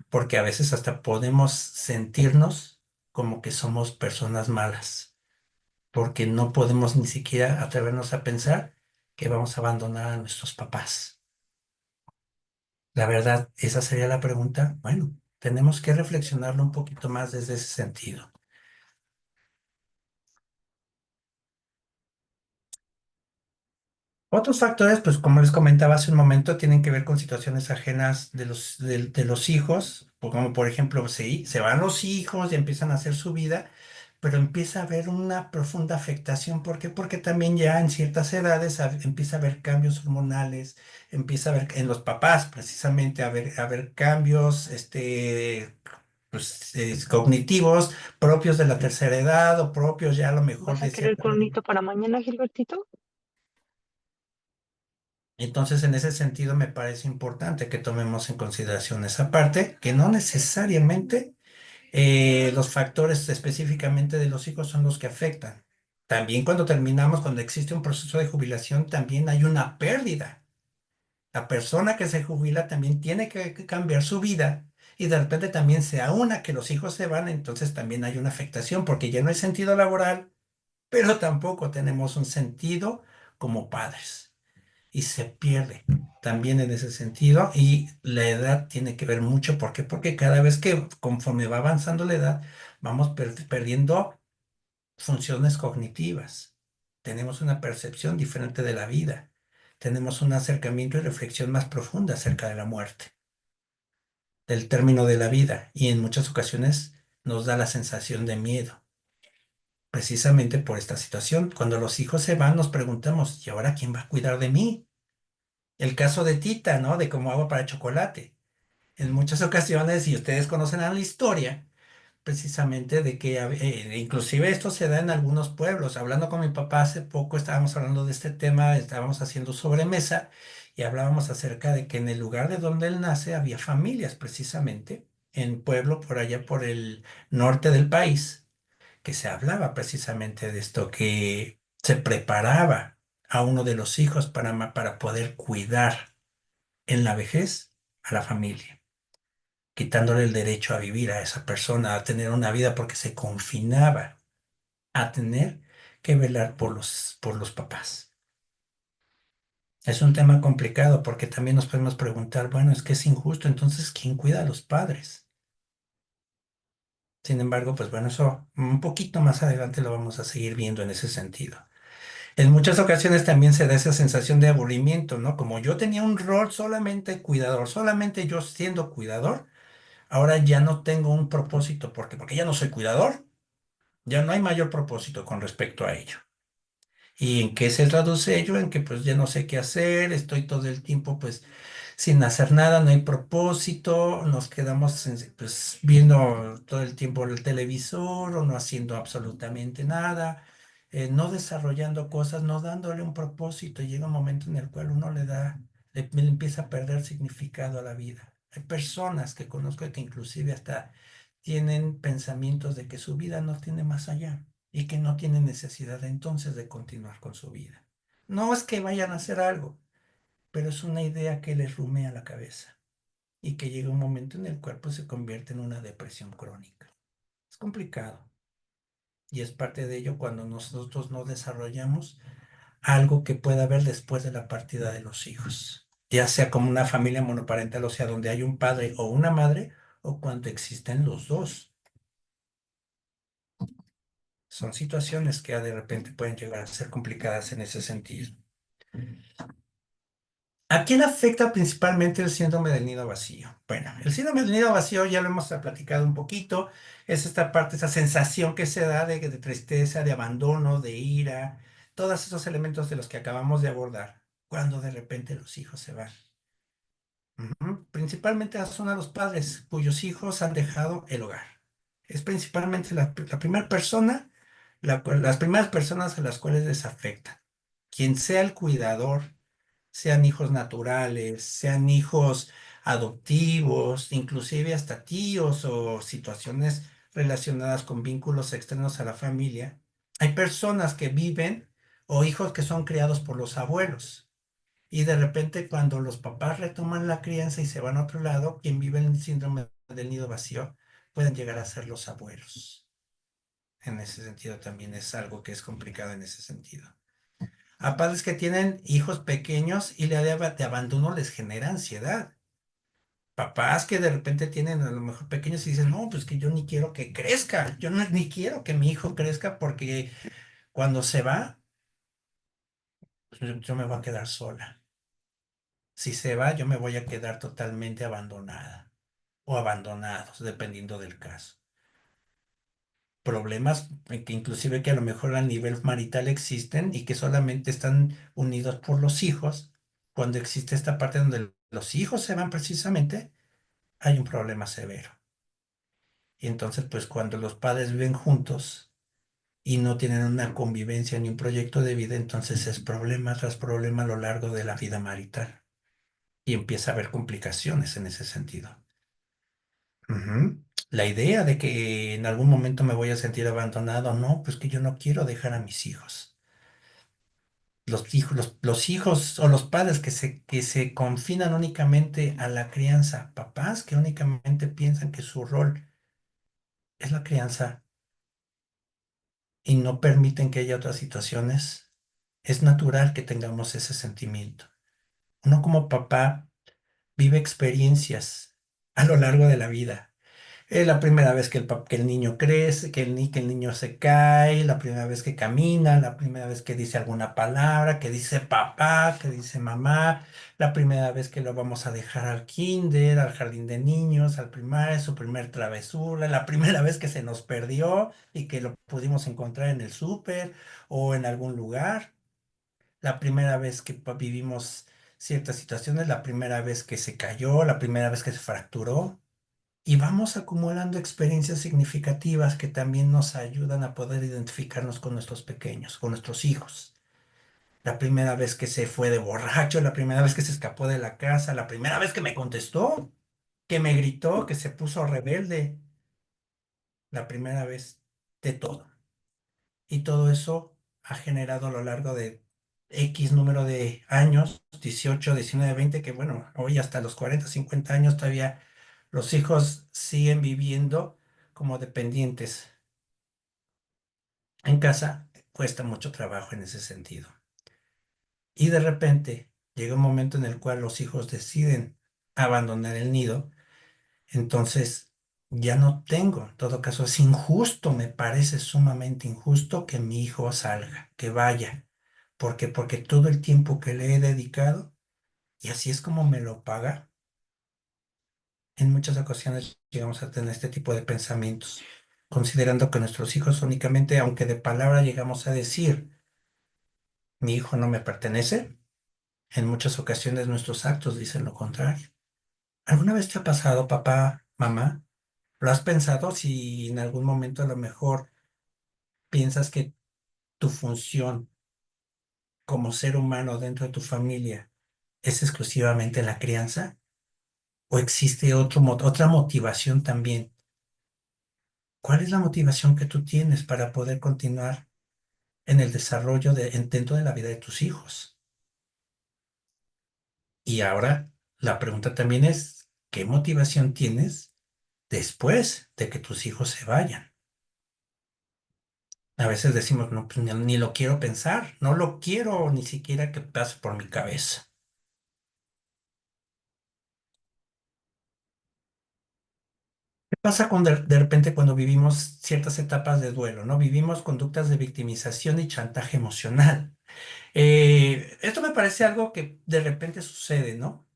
porque a veces hasta podemos sentirnos como que somos personas malas, porque no podemos ni siquiera atrevernos a pensar que vamos a abandonar a nuestros papás. La verdad, esa sería la pregunta. Bueno, tenemos que reflexionarlo un poquito más desde ese sentido. Otros factores, pues como les comentaba hace un momento, tienen que ver con situaciones ajenas de los hijos, como por ejemplo, sí, se van los hijos y empiezan a hacer su vida, pero empieza a haber una profunda afectación. ¿Por qué? Porque también ya en ciertas edades empieza a haber cambios hormonales, empieza a haber en los papás precisamente a ver cambios, pues, cognitivos propios de la tercera edad o propios ya a lo mejor ¿Vas a de querer cierta. cornito para mañana, Gilbertito? Entonces, en ese sentido, me parece importante que tomemos en consideración esa parte, que no necesariamente los factores específicamente de los hijos son los que afectan. También cuando terminamos, cuando existe un proceso de jubilación, también hay una pérdida. La persona que se jubila también tiene que cambiar su vida y de repente también se aúna que los hijos se van, entonces también hay una afectación porque ya no hay sentido laboral, pero tampoco tenemos un sentido como padres y se pierde también en ese sentido. Y la edad tiene que ver mucho. ¿Por qué? Porque cada vez que conforme va avanzando la edad, vamos perdiendo funciones cognitivas. Tenemos una percepción diferente de la vida. Tenemos un acercamiento y reflexión más profunda acerca de la muerte, del término de la vida. Y en muchas ocasiones nos da la sensación de miedo. Precisamente por esta situación, cuando los hijos se van, nos preguntamos, ¿y ahora quién va a cuidar de mí? El caso de Tita, ¿no? De cómo agua para chocolate. En muchas ocasiones, y ustedes conocen la historia, precisamente de que inclusive esto se da en algunos pueblos. Hablando con mi papá hace poco, estábamos hablando de este tema, estábamos haciendo sobremesa y hablábamos acerca de que en el lugar de donde él nace había familias, precisamente, en pueblo por allá por el norte del país, que se hablaba precisamente de esto, que se preparaba a uno de los hijos para poder cuidar en la vejez a la familia, quitándole el derecho a vivir a esa persona, a tener una vida porque se confinaba a tener que velar por los papás. Es un tema complicado porque también nos podemos preguntar, bueno, es que es injusto, entonces, ¿quién cuida a los padres? Sin embargo, pues bueno, eso un poquito más adelante lo vamos a seguir viendo en ese sentido. En muchas ocasiones también se da esa sensación de aburrimiento, ¿no? Como yo tenía un rol solamente cuidador, solamente yo siendo cuidador, ahora ya no tengo un propósito, porque ya no soy cuidador, ya no hay mayor propósito con respecto a ello. ¿Y en qué se traduce ello? En que pues ya no sé qué hacer, estoy todo el tiempo pues sin hacer nada, no hay propósito, nos quedamos pues viendo todo el tiempo el televisor o no haciendo absolutamente nada, no desarrollando cosas, no dándole un propósito. Y llega un momento en el cual uno le empieza a perder significado a la vida. Hay personas que conozco que inclusive hasta tienen pensamientos de que su vida no tiene más allá y que no tienen necesidad entonces de continuar con su vida. No es que vayan a hacer algo, pero es una idea que les rumea la cabeza y que llega un momento en el cuerpo se convierte en una depresión crónica. Es complicado y es parte de ello cuando nosotros no desarrollamos algo que pueda haber después de la partida de los hijos, ya sea como una familia monoparental, o sea, donde hay un padre o una madre, o cuando existen los dos. Son situaciones que de repente pueden llegar a ser complicadas en ese sentido. ¿A quién afecta principalmente el síndrome del nido vacío? Bueno, el síndrome del nido vacío ya lo hemos platicado un poquito. Es esta parte, esa sensación que se da de tristeza, de abandono, de ira, todos esos elementos de los que acabamos de abordar. cuando de repente los hijos se van. Principalmente son a los padres cuyos hijos han dejado el hogar. Es principalmente la primera persona, las primeras personas a las cuales les afecta. Quien sea el cuidador, sean hijos naturales, sean hijos adoptivos, inclusive hasta tíos o situaciones relacionadas con vínculos externos a la familia. Hay personas que viven o hijos que son criados por los abuelos. Y de repente cuando los papás retoman la crianza y se van a otro lado, quien vive en el síndrome del nido vacío pueden llegar a ser los abuelos. En ese sentido también es algo que es complicado en ese sentido. A padres que tienen hijos pequeños y la idea de abandono les genera ansiedad. Papás que de repente tienen a lo mejor pequeños y dicen, no, pues que yo ni quiero que crezca, yo ni quiero que mi hijo crezca porque cuando se va, pues yo me voy a quedar sola. Si se va, yo me voy a quedar totalmente abandonada o abandonados, dependiendo del caso. Problemas que inclusive que a lo mejor a nivel marital existen y que solamente están unidos por los hijos. Cuando existe esta parte donde los hijos se van precisamente, hay un problema severo. Y entonces, pues cuando los padres viven juntos y no tienen una convivencia ni un proyecto de vida, entonces es problema tras problema a lo largo de la vida marital. Y empieza a haber complicaciones en ese sentido. La idea de que en algún momento me voy a sentir abandonado, no, pues que yo no quiero dejar a mis hijos. Los hijos o los padres que se confinan únicamente a la crianza, papás que únicamente piensan que su rol es la crianza y no permiten que haya otras situaciones, es natural que tengamos ese sentimiento. Uno como papá vive experiencias a lo largo de la vida. Es la primera vez que el niño crece, que el niño se cae, la primera vez que camina, la primera vez que dice alguna palabra, que dice papá, que dice mamá, la primera vez que lo vamos a dejar al kinder, al jardín de niños, al primario, su primer travesura, la primera vez que se nos perdió y que lo pudimos encontrar en el súper o en algún lugar, la primera vez que vivimos ciertas situaciones, la primera vez que se cayó, la primera vez que se fracturó. Y vamos acumulando experiencias significativas que también nos ayudan a poder identificarnos con nuestros pequeños, con nuestros hijos. La primera vez que se fue de borracho, la primera vez que se escapó de la casa, la primera vez que me contestó, que me gritó, que se puso rebelde, la primera vez de todo. Y todo eso ha generado a lo largo de X número de años, 18, 19, 20, que bueno, hoy hasta los 40, 50 años todavía los hijos siguen viviendo como dependientes. En casa cuesta mucho trabajo en ese sentido. Y de repente llega un momento en el cual los hijos deciden abandonar el nido, entonces ya no tengo, en todo caso es injusto, me parece sumamente injusto que mi hijo salga, que vaya. ¿Por qué? Porque todo el tiempo que le he dedicado, y así es como me lo paga, en muchas ocasiones llegamos a tener este tipo de pensamientos, considerando que nuestros hijos únicamente, aunque de palabra llegamos a decir, mi hijo no me pertenece, en muchas ocasiones nuestros actos dicen lo contrario. ¿Alguna vez te ha pasado, papá, mamá? ¿Lo has pensado si en algún momento a lo mejor piensas que tu función como ser humano dentro de tu familia es exclusivamente la crianza? ¿O existe otra motivación también? ¿Cuál es la motivación que tú tienes para poder continuar en el desarrollo dentro de la vida de tus hijos? Y ahora la pregunta también es, ¿qué motivación tienes después de que tus hijos se vayan? A veces decimos, no, pues ni lo quiero pensar, no lo quiero ni siquiera que pase por mi cabeza. ¿Qué pasa de repente cuando vivimos ciertas etapas de duelo, ¿no? Vivimos conductas de victimización y chantaje emocional. Esto me parece algo que de repente sucede, ¿no?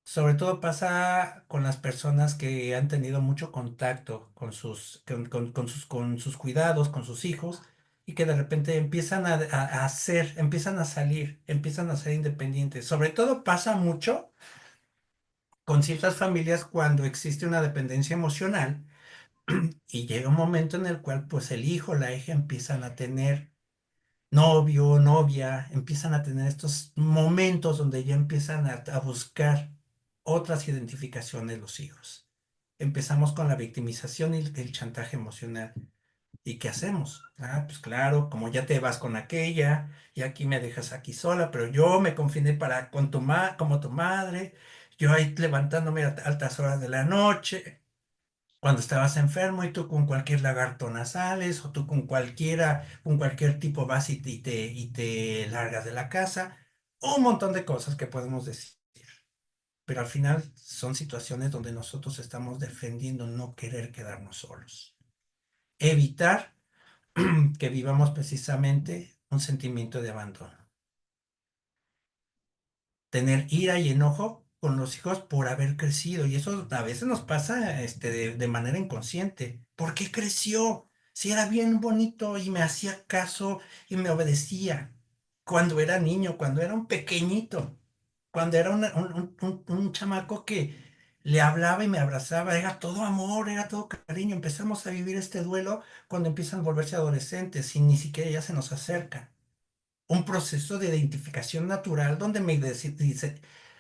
Sobre todo pasa con las personas que han tenido mucho contacto con sus cuidados, con sus hijos, y que de repente empiezan empiezan a salir, empiezan a ser independientes. Sobre todo pasa mucho con ciertas familias cuando existe una dependencia emocional y llega un momento en el cual pues el hijo, la hija empiezan a tener novio, novia, empiezan a tener estos momentos donde ya empiezan a buscar otras identificaciones los hijos. Empezamos con la victimización y el chantaje emocional. ¿Y qué hacemos? Ah, pues claro, como ya te vas con aquella y aquí me dejas aquí sola, pero yo me confiné con como tu madre, yo ahí levantándome a altas horas de la noche, cuando estabas enfermo y tú con cualquier lagarto nasales o tú con cualquier tipo vas y te largas de la casa, un montón de cosas que podemos decir. Pero al final son situaciones donde nosotros estamos defendiendo no querer quedarnos solos. Evitar que vivamos precisamente un sentimiento de abandono. Tener ira y enojo con los hijos por haber crecido. Y eso a veces nos pasa de manera inconsciente. ¿Por qué creció? Si era bien bonito y me hacía caso y me obedecía cuando era niño, cuando era un pequeñito, cuando era un chamaco que le hablaba y me abrazaba, era todo amor, era todo cariño. Empezamos a vivir este duelo cuando empiezan a volverse adolescentes y ni siquiera ya se nos acerca un proceso de identificación natural donde me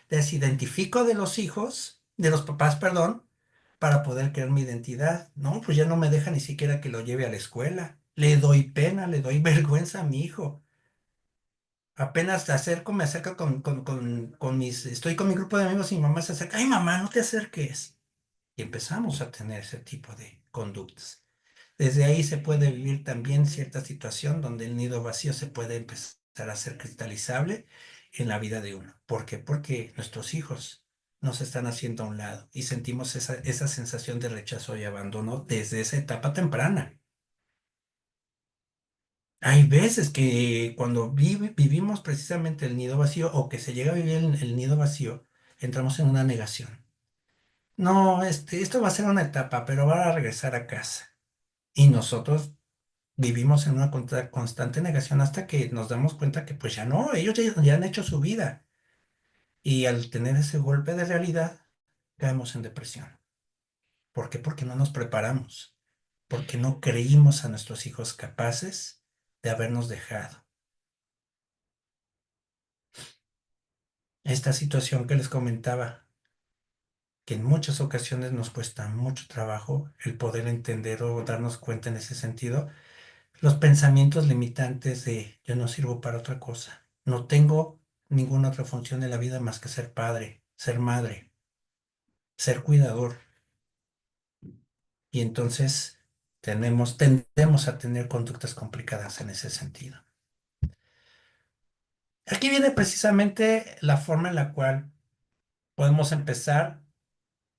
desidentifico de los hijos, de los papás, perdón, para poder crear mi identidad. No, pues ya no me deja ni siquiera que lo lleve a la escuela. Le doy pena, le doy vergüenza a mi hijo. Apenas me acerco estoy con mi grupo de amigos y mi mamá se acerca, ay mamá, no te acerques. Y empezamos a tener ese tipo de conductas. Desde ahí se puede vivir también cierta situación donde el nido vacío se puede empezar a ser cristalizable en la vida de uno. ¿Por qué? Porque nuestros hijos nos están haciendo a un lado y sentimos esa sensación de rechazo y abandono desde esa etapa temprana. Hay veces que cuando vivimos precisamente el nido vacío o que se llega a vivir el nido vacío, entramos en una negación. No, esto va a ser una etapa, pero va a regresar a casa. Y nosotros vivimos en una constante negación hasta que nos damos cuenta que pues ya no, ellos ya han hecho su vida. Y al tener ese golpe de realidad, caemos en depresión. ¿Por qué? Porque no nos preparamos, porque no creímos a nuestros hijos capaces de habernos dejado. Esta situación que les comentaba, que en muchas ocasiones nos cuesta mucho trabajo el poder entender o darnos cuenta en ese sentido, los pensamientos limitantes de yo no sirvo para otra cosa, no tengo ninguna otra función en la vida más que ser padre, ser madre, ser cuidador. Y entonces tendemos a tener conductas complicadas en ese sentido. Aquí viene precisamente la forma en la cual podemos empezar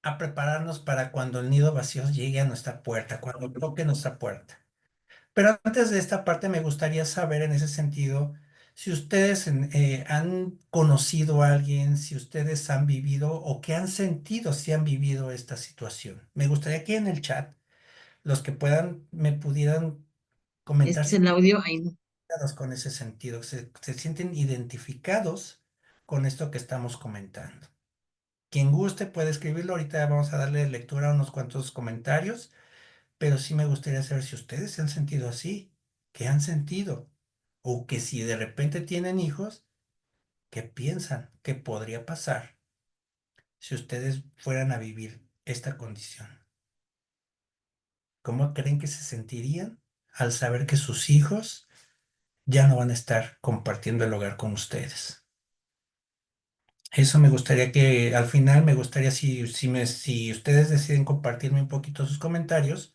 a prepararnos para cuando el nido vacío llegue a nuestra puerta, cuando toque nuestra puerta. Pero antes de esta parte me gustaría saber en ese sentido si ustedes han conocido a alguien, si ustedes han vivido o qué han sentido si han vivido esta situación. Me gustaría que en el chat los que puedan me pudieran comentar Es si el audio ahí. identificados con ese sentido, se sienten identificados con esto que estamos comentando. Quien guste puede escribirlo, ahorita vamos a darle lectura a unos cuantos comentarios, pero sí me gustaría saber si ustedes se han sentido así, qué han sentido, o que si de repente tienen hijos, ¿qué piensan que podría pasar si ustedes fueran a vivir esta condición? ¿Cómo creen que se sentirían al saber que sus hijos ya no van a estar compartiendo el hogar con ustedes? Eso me gustaría que al final me gustaría si ustedes deciden compartirme un poquito sus comentarios,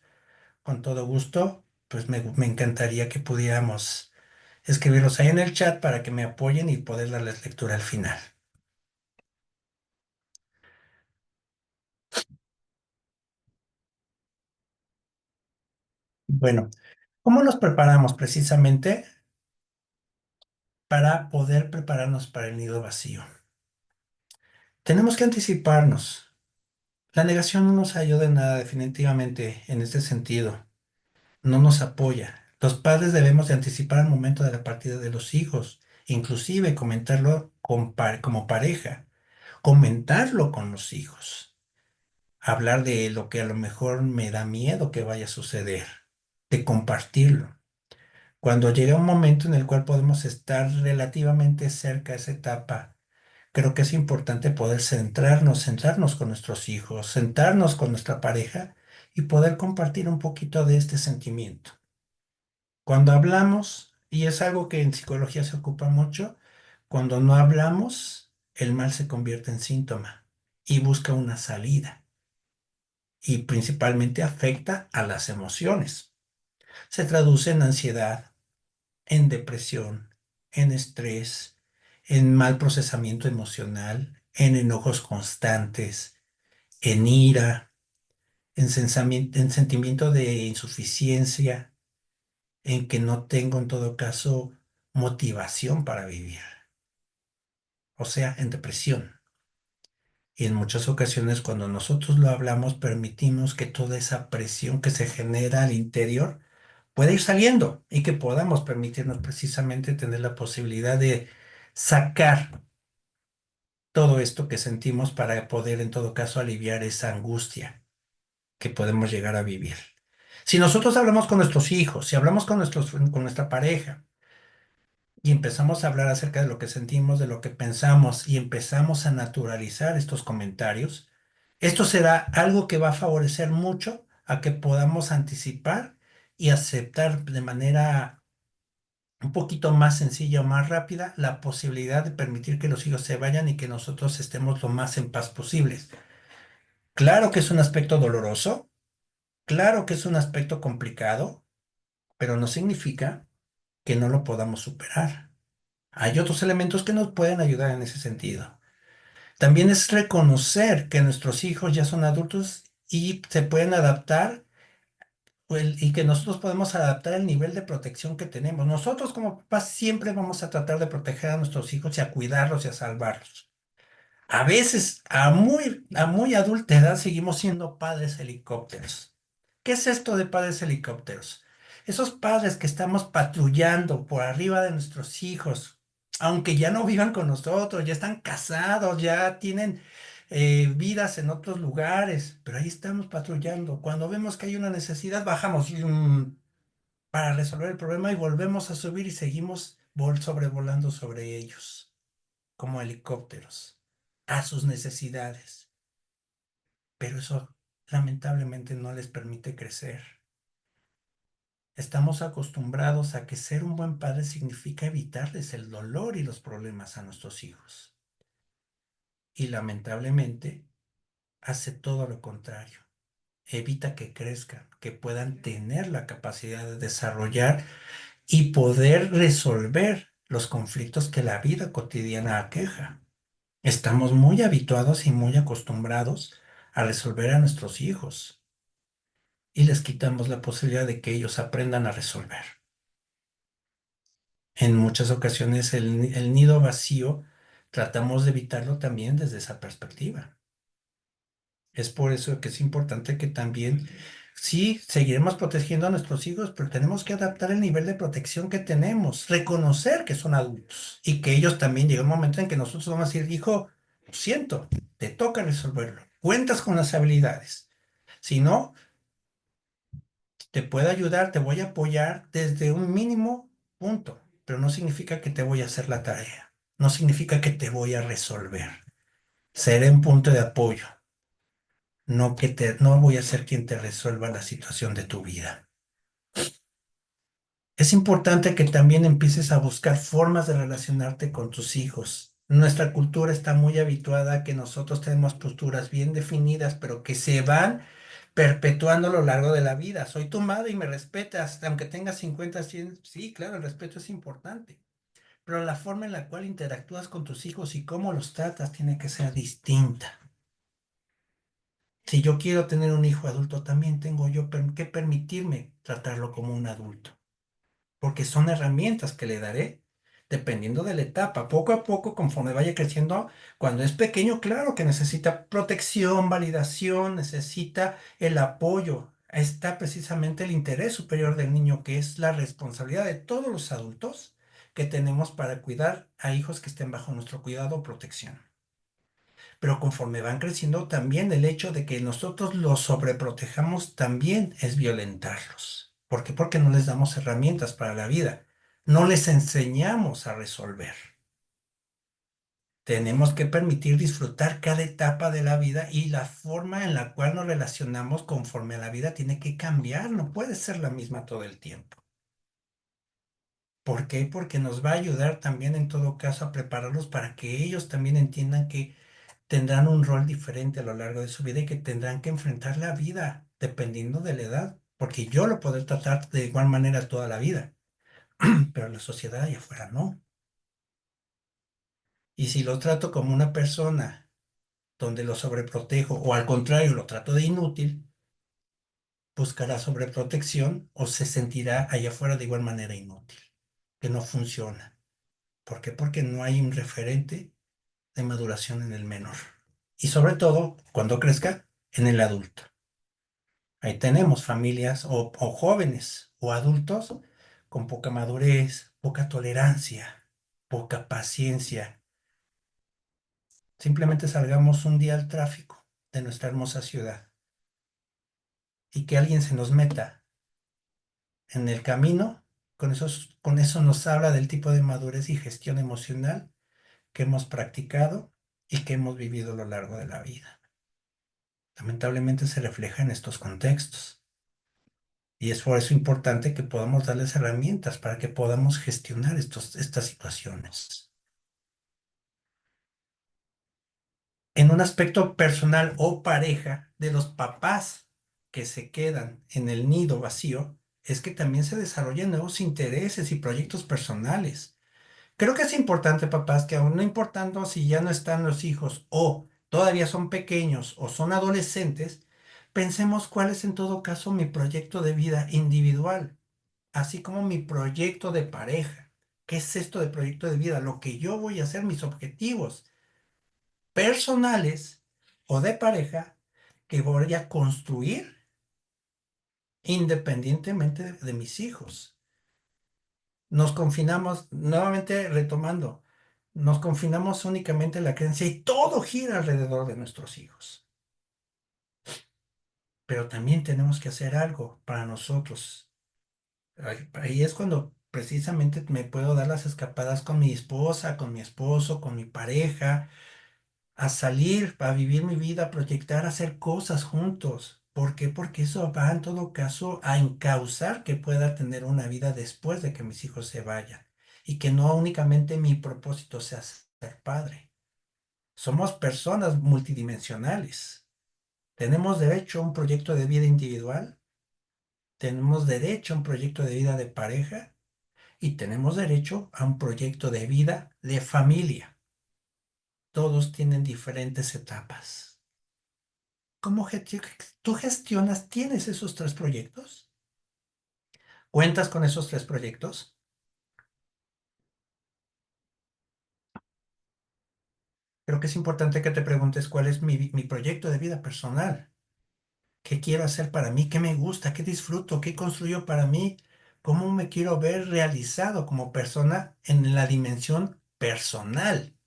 con todo gusto, pues me encantaría que pudiéramos escribirlos ahí en el chat para que me apoyen y poder darles lectura al final. Bueno, ¿cómo nos preparamos precisamente para poder prepararnos para el nido vacío? Tenemos que anticiparnos. La negación no nos ayuda en nada definitivamente en este sentido. No nos apoya. Los padres debemos de anticipar el momento de la partida de los hijos, inclusive comentarlo como pareja, comentarlo con los hijos, hablar de lo que a lo mejor me da miedo que vaya a suceder, de compartirlo. Cuando llega un momento en el cual podemos estar relativamente cerca de esa etapa, creo que es importante poder centrarnos con nuestros hijos, sentarnos con nuestra pareja y poder compartir un poquito de este sentimiento. Cuando hablamos, y es algo que en psicología se ocupa mucho, cuando no hablamos, el mal se convierte en síntoma y busca una salida y principalmente afecta a las emociones. Se traduce en ansiedad, en depresión, en estrés, en mal procesamiento emocional, en enojos constantes, en ira, en sentimiento de insuficiencia, en que no tengo en todo caso motivación para vivir, o sea, en depresión. Y en muchas ocasiones cuando nosotros lo hablamos, permitimos que toda esa presión que se genera al interior pueda ir saliendo y que podamos permitirnos precisamente tener la posibilidad de sacar todo esto que sentimos para poder en todo caso aliviar esa angustia que podemos llegar a vivir. Si nosotros hablamos con nuestros hijos, si hablamos con nuestra pareja, y empezamos a hablar acerca de lo que sentimos, de lo que pensamos y empezamos a naturalizar estos comentarios, esto será algo que va a favorecer mucho a que podamos anticipar y aceptar de manera un poquito más sencilla o más rápida la posibilidad de permitir que los hijos se vayan y que nosotros estemos lo más en paz posibles. Claro que es un aspecto doloroso, claro que es un aspecto complicado, pero no significa que no lo podamos superar. Hay otros elementos que nos pueden ayudar en ese sentido. También es reconocer que nuestros hijos ya son adultos y se pueden adaptar y que nosotros podemos adaptar el nivel de protección que tenemos. Nosotros como papás siempre vamos a tratar de proteger a nuestros hijos y a cuidarlos y a salvarlos. A veces, a muy adulta edad, seguimos siendo padres helicópteros. ¿Qué es esto de padres helicópteros? Esos padres que estamos patrullando por arriba de nuestros hijos, aunque ya no vivan con nosotros, ya están casados, ya tienen vidas en otros lugares, pero ahí estamos patrullando. Cuando vemos que hay una necesidad, bajamos para resolver el problema y volvemos a subir y seguimos sobrevolando sobre ellos como helicópteros a sus necesidades, pero eso lamentablemente no les permite crecer. Estamos acostumbrados a que ser un buen padre significa evitarles el dolor y los problemas a nuestros hijos. Y lamentablemente hace todo lo contrario. Evita que crezcan, que puedan tener la capacidad de desarrollar y poder resolver los conflictos que la vida cotidiana aqueja. Estamos muy habituados y muy acostumbrados a resolver a nuestros hijos y les quitamos la posibilidad de que ellos aprendan a resolver. En muchas ocasiones el nido vacío tratamos de evitarlo también desde esa perspectiva. Es por eso que es importante que también, sí, seguiremos protegiendo a nuestros hijos, pero tenemos que adaptar el nivel de protección que tenemos, reconocer que son adultos y que ellos también llega un momento en que nosotros vamos a decir, hijo, lo siento, te toca resolverlo, cuentas con las habilidades. Si no, te puedo ayudar, te voy a apoyar desde un mínimo punto, pero no significa que te voy a hacer la tarea, no significa que te voy a resolver. Seré un punto de apoyo. No voy a ser quien te resuelva la situación de tu vida. Es importante que también empieces a buscar formas de relacionarte con tus hijos. Nuestra cultura está muy habituada a que nosotros tenemos posturas bien definidas, pero que se van perpetuando a lo largo de la vida. Soy tu madre y me respetas, aunque tengas 50, 100. Sí, claro, el respeto es importante, pero la forma en la cual interactúas con tus hijos y cómo los tratas tiene que ser distinta. Si yo quiero tener un hijo adulto, también tengo yo que permitirme tratarlo como un adulto, porque son herramientas que le daré dependiendo de la etapa, poco a poco, conforme vaya creciendo. Cuando es pequeño, claro que necesita protección, validación, necesita el apoyo. está precisamente el interés superior del niño, que es la responsabilidad de todos los adultos que tenemos para cuidar a hijos que estén bajo nuestro cuidado o protección. Pero conforme van creciendo, también el hecho de que nosotros los sobreprotejamos también es violentarlos. ¿Por qué? Porque no les damos herramientas para la vida. No les enseñamos a resolver. Tenemos que permitir disfrutar cada etapa de la vida y la forma en la cual nos relacionamos conforme a la vida tiene que cambiar, no puede ser la misma todo el tiempo. ¿Por qué? Porque nos va a ayudar también en todo caso a prepararlos para que ellos también entiendan que tendrán un rol diferente a lo largo de su vida y que tendrán que enfrentar la vida dependiendo de la edad, porque yo lo podré tratar de igual manera toda la vida, pero la sociedad allá afuera no. Y si lo trato como una persona donde lo sobreprotejo o al contrario lo trato de inútil, buscará sobreprotección o se sentirá allá afuera de igual manera inútil, que no funciona. ¿Por qué? Porque no hay un referente de maduración en el menor. Y sobre todo, cuando crezca, en el adulto. Ahí tenemos familias o jóvenes o adultos con poca madurez, poca tolerancia, poca paciencia. Simplemente salgamos un día al tráfico de nuestra hermosa ciudad y que alguien se nos meta en el camino, con eso nos habla del tipo de madurez y gestión emocional que hemos practicado y que hemos vivido a lo largo de la vida. Lamentablemente se refleja en estos contextos. Y es por eso importante que podamos darles herramientas para que podamos gestionar estas situaciones. En un aspecto personal o pareja de los papás que se quedan en el nido vacío, es que también se desarrollan nuevos intereses y proyectos personales. Creo que es importante, papás, que aún no importando si ya no están los hijos o todavía son pequeños o son adolescentes, pensemos cuál es en todo caso mi proyecto de vida individual, así como mi proyecto de pareja. ¿Qué es esto de proyecto de vida? Lo que yo voy a hacer, mis objetivos personales o de pareja que voy a construir independientemente de mis hijos. Nos confinamos, nuevamente retomando, nos confinamos únicamente en la creencia y todo gira alrededor de nuestros hijos. Pero también tenemos que hacer algo para nosotros. Ahí es cuando precisamente me puedo dar las escapadas con mi esposa, con mi esposo, con mi pareja, a salir, a vivir mi vida, a proyectar, a hacer cosas juntos. ¿Por qué? Porque eso va en todo caso a encauzar que pueda tener una vida después de que mis hijos se vayan. Y que no únicamente mi propósito sea ser padre. Somos personas multidimensionales. Tenemos derecho a un proyecto de vida individual, tenemos derecho a un proyecto de vida de pareja y tenemos derecho a un proyecto de vida de familia. Todos tienen diferentes etapas. ¿Cómo tú gestionas? ¿Tienes esos tres proyectos? ¿Cuentas con esos tres proyectos? Creo que es importante que te preguntes cuál es mi proyecto de vida personal. ¿Qué quiero hacer para mí? ¿Qué me gusta? ¿Qué disfruto? ¿Qué construyo para mí? ¿Cómo me quiero ver realizado como persona en la dimensión personal?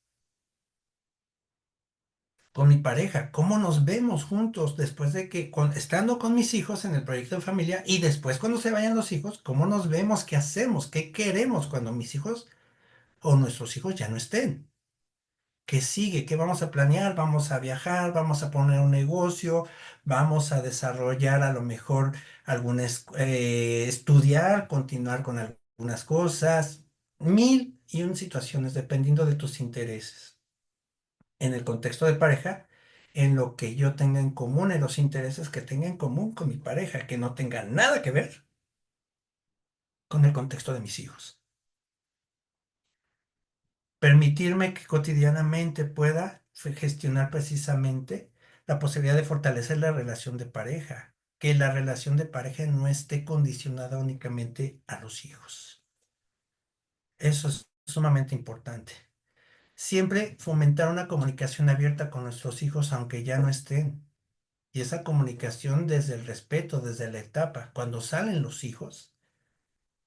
Con mi pareja, ¿cómo nos vemos juntos después de que, estando con mis hijos en el proyecto de familia y después cuando se vayan los hijos, cómo nos vemos, qué hacemos, qué queremos cuando mis hijos o nuestros hijos ya no estén? ¿Qué sigue? ¿Qué vamos a planear? Vamos a viajar, vamos a poner un negocio, vamos a desarrollar a lo mejor estudiar, continuar con algunas cosas, mil y un situaciones dependiendo de tus intereses. En el contexto de pareja, en lo que yo tenga en común, en los intereses que tenga en común con mi pareja, que no tenga nada que ver con el contexto de mis hijos. Permitirme que cotidianamente pueda gestionar precisamente la posibilidad de fortalecer la relación de pareja, que la relación de pareja no esté condicionada únicamente a los hijos. Eso es sumamente importante. Siempre fomentar una comunicación abierta con nuestros hijos aunque ya no estén. Y esa comunicación desde el respeto, desde la etapa, cuando salen los hijos,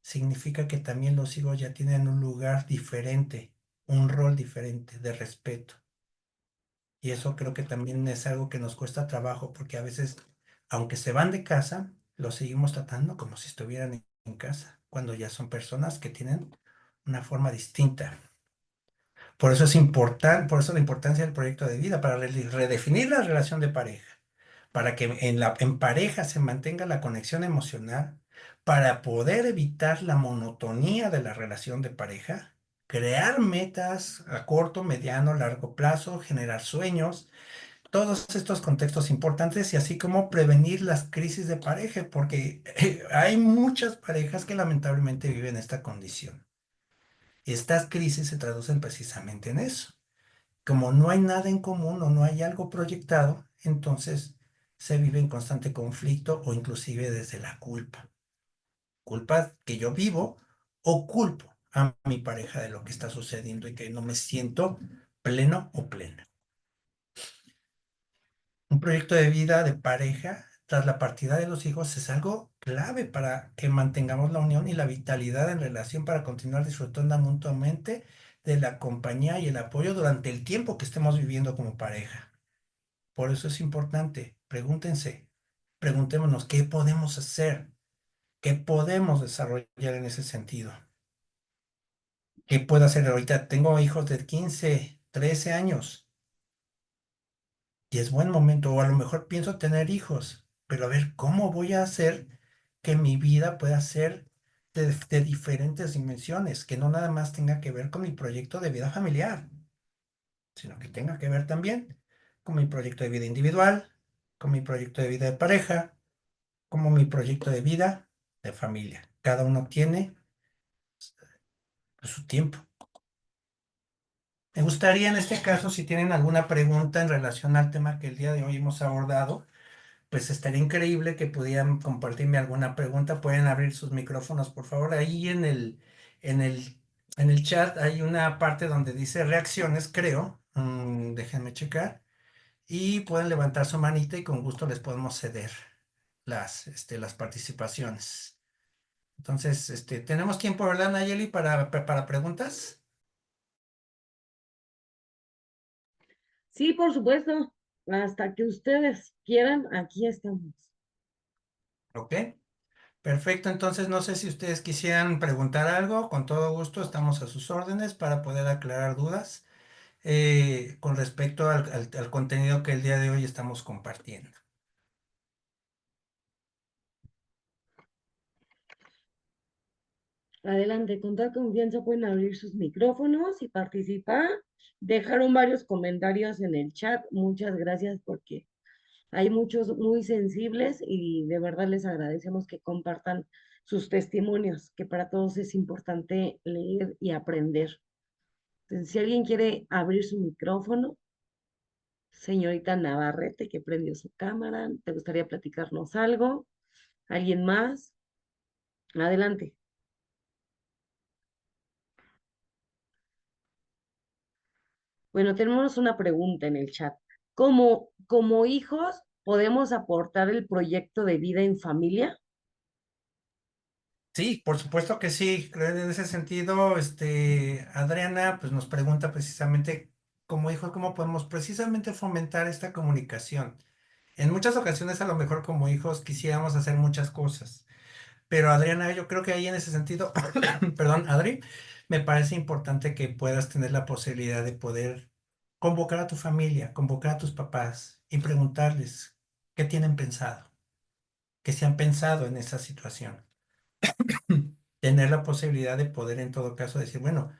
significa que también los hijos ya tienen un lugar diferente, un rol diferente de respeto. Y eso creo que también es algo que nos cuesta trabajo, porque a veces, aunque se van de casa, los seguimos tratando como si estuvieran en casa, cuando ya son personas que tienen una forma distinta. Por eso es importante, por eso la importancia del proyecto de vida, para redefinir la relación de pareja, para que en pareja se mantenga la conexión emocional, para poder evitar la monotonía de la relación de pareja, crear metas a corto, mediano, largo plazo, generar sueños, todos estos contextos importantes y así como prevenir las crisis de pareja, porque hay muchas parejas que lamentablemente viven esta condición. Y estas crisis se traducen precisamente en eso. Como no hay nada en común o no hay algo proyectado, entonces se vive en constante conflicto o inclusive desde la culpa. Culpa que yo vivo o culpo a mi pareja de lo que está sucediendo y que no me siento pleno o plena. Un proyecto de vida de pareja tras la partida de los hijos es algo clave para que mantengamos la unión y la vitalidad en relación para continuar disfrutando mutuamente de la compañía y el apoyo durante el tiempo que estemos viviendo como pareja. Por eso es importante, preguntémonos qué podemos hacer, qué podemos desarrollar en ese sentido. ¿Qué puedo hacer ahorita? Tengo hijos de 15, 13 años y es buen momento, o a lo mejor pienso tener hijos, pero a ver, ¿cómo voy a hacer que mi vida pueda ser de diferentes dimensiones, que no nada más tenga que ver con mi proyecto de vida familiar, sino que tenga que ver también con mi proyecto de vida individual, con mi proyecto de vida de pareja, como mi proyecto de vida de familia? Cada uno tiene su tiempo. Me gustaría en este caso, si tienen alguna pregunta en relación al tema que el día de hoy hemos abordado, pues estaría increíble que pudieran compartirme alguna pregunta. Pueden abrir sus micrófonos, por favor. Ahí en el, en el chat hay una parte donde dice reacciones, creo. Déjenme checar. Y pueden levantar su manita y con gusto les podemos ceder las participaciones. Entonces, tenemos tiempo, ¿verdad, Nayeli, para preguntas? Sí, por supuesto. Hasta que ustedes quieran, aquí estamos. Ok, perfecto. Entonces, no sé si ustedes quisieran preguntar algo, con todo gusto estamos a sus órdenes para poder aclarar dudas con respecto al contenido que el día de hoy estamos compartiendo. Adelante, con toda confianza pueden abrir sus micrófonos y participar. Dejaron varios comentarios en el chat. Muchas gracias porque hay muchos muy sensibles y de verdad les agradecemos que compartan sus testimonios, que para todos es importante leer y aprender. Entonces, si alguien quiere abrir su micrófono, señorita Navarrete, que prendió su cámara, ¿te gustaría platicarnos algo? ¿Alguien más? Adelante. Bueno, tenemos una pregunta en el chat. ¿Como hijos podemos aportar el proyecto de vida en familia? Sí, por supuesto que sí. Creo en ese sentido, Adriana, pues nos pregunta precisamente como hijo, cómo podemos precisamente fomentar esta comunicación. En muchas ocasiones, a lo mejor como hijos quisiéramos hacer muchas cosas, pero Adriana, yo creo que ahí en ese sentido, perdón, Adri, me parece importante que puedas tener la posibilidad de poder convocar a tu familia, convocar a tus papás y preguntarles qué tienen pensado, qué se han pensado en esa situación. Tener la posibilidad de poder en todo caso decir, bueno,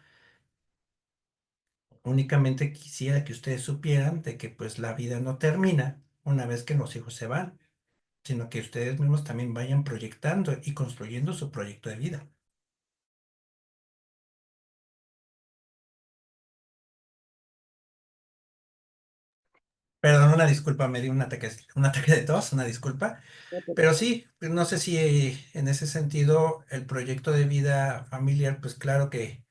únicamente quisiera que ustedes supieran de que pues la vida no termina una vez que los hijos se van, sino que ustedes mismos también vayan proyectando y construyendo su proyecto de vida. Perdón, una disculpa, me di un ataque de tos, una disculpa. Pero sí, no sé si en ese sentido el proyecto de vida familiar, pues claro que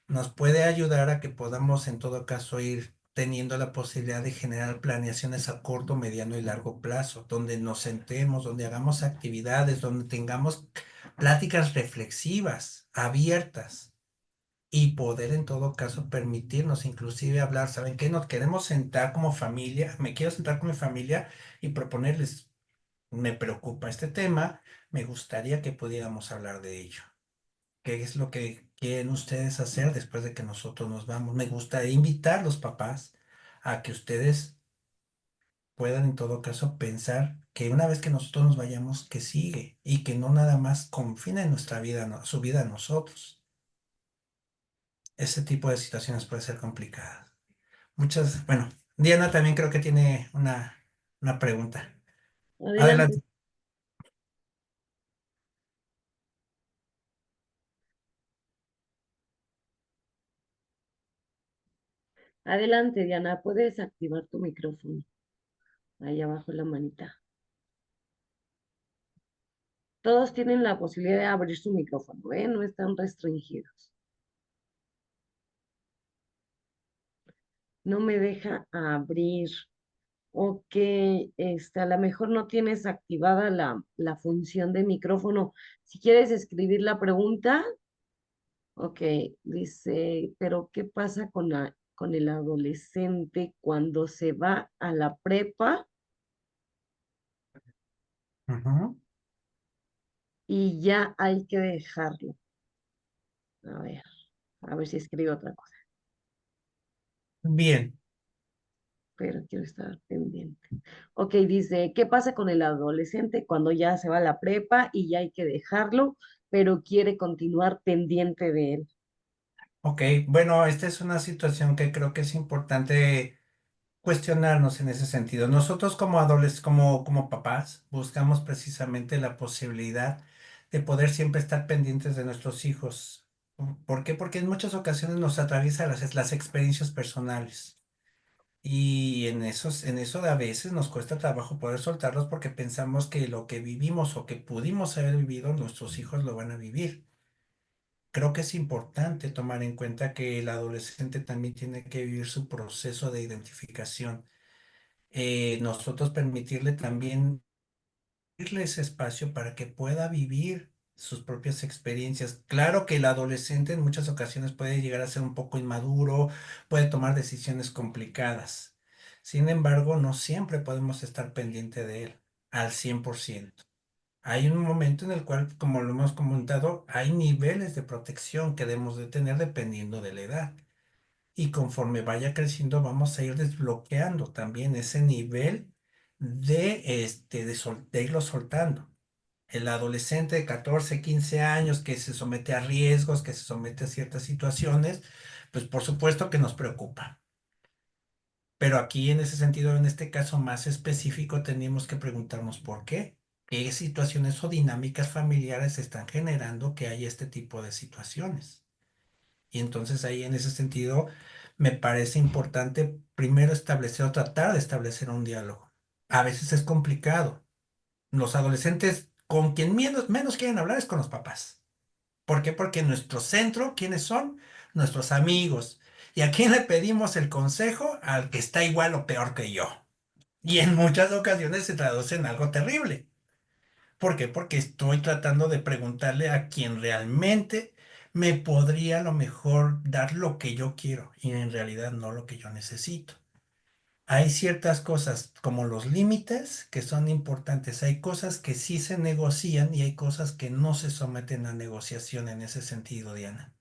nos puede ayudar a que podamos en todo caso ir teniendo la posibilidad de generar planeaciones a corto, mediano y largo plazo, donde nos sentemos, donde hagamos actividades, donde tengamos pláticas reflexivas, abiertas y poder en todo caso permitirnos inclusive hablar. ¿Saben qué? Nos queremos sentar como familia, me quiero sentar con mi familia y proponerles, me preocupa este tema, me gustaría que pudiéramos hablar de ello. ¿Qué es lo que quieren ustedes hacer después de que nosotros nos vamos? Me gustaría invitar a los papás a que ustedes puedan en todo caso pensar que una vez que nosotros nos vayamos, que sigue y que no nada más confina en nuestra vida, su vida a nosotros. Ese tipo de situaciones puede ser complicadas. Bueno, Diana también creo que tiene una pregunta. Adelante, Adelante. adelante, Diana, puedes activar tu micrófono. Ahí abajo en la manita. Todos tienen la posibilidad de abrir su micrófono, ¿eh? No están restringidos. No me deja abrir. Ok, a lo mejor no tienes activada la función de micrófono. Si quieres escribir la pregunta, ok, dice, pero ¿qué pasa con el adolescente cuando se va a la prepa Ujú. y ya hay que dejarlo? A ver, a ver si escribo otra cosa, Bien. pero quiero estar pendiente. Ok, dice, ¿qué pasa con el adolescente cuando ya se va a la prepa y ya hay que dejarlo, pero quiere continuar pendiente de él? Ok, bueno, esta es una situación que creo que es importante cuestionarnos en ese sentido. Nosotros como como papás, buscamos precisamente la posibilidad de poder siempre estar pendientes de nuestros hijos. ¿Por qué? Porque en muchas ocasiones nos atraviesa las experiencias personales. Y en eso de a veces nos cuesta trabajo poder soltarlos porque pensamos que lo que vivimos o que pudimos haber vivido, nuestros hijos lo van a vivir. Creo que es importante tomar en cuenta que el adolescente también tiene que vivir su proceso de identificación. Nosotros permitirle también darle ese espacio para que pueda vivir sus propias experiencias. Claro que el adolescente en muchas ocasiones puede llegar a ser un poco inmaduro, puede tomar decisiones complicadas. Sin embargo, no siempre podemos estar pendiente de él al 100%. Hay un momento en el cual, como lo hemos comentado, hay niveles de protección que debemos de tener dependiendo de la edad. Y conforme vaya creciendo, vamos a ir desbloqueando también ese nivel de irlo soltando. El adolescente de 14 15 años que se somete a riesgos, que se somete a ciertas situaciones, pues por supuesto que nos preocupa. Pero aquí en ese sentido, en este caso más específico, tenemos que preguntarnos por qué. ¿Qué situaciones o dinámicas familiares están generando que haya este tipo de situaciones? Y entonces ahí en ese sentido me parece importante primero establecer o tratar de establecer un diálogo. A veces es complicado. Los adolescentes con quien menos quieren hablar es con los papás. ¿Por qué? Porque nuestro centro, ¿quiénes son? Nuestros amigos. ¿Y a quién le pedimos el consejo? Al que está igual o peor que yo. Y en muchas ocasiones se traduce en algo terrible. ¿Por qué? Porque estoy tratando de preguntarle a quien realmente me podría a lo mejor dar lo que yo quiero y en realidad no lo que yo necesito. Hay ciertas cosas como los límites que son importantes. Hay cosas que sí se negocian y hay cosas que no se someten a negociación en ese sentido, Diana.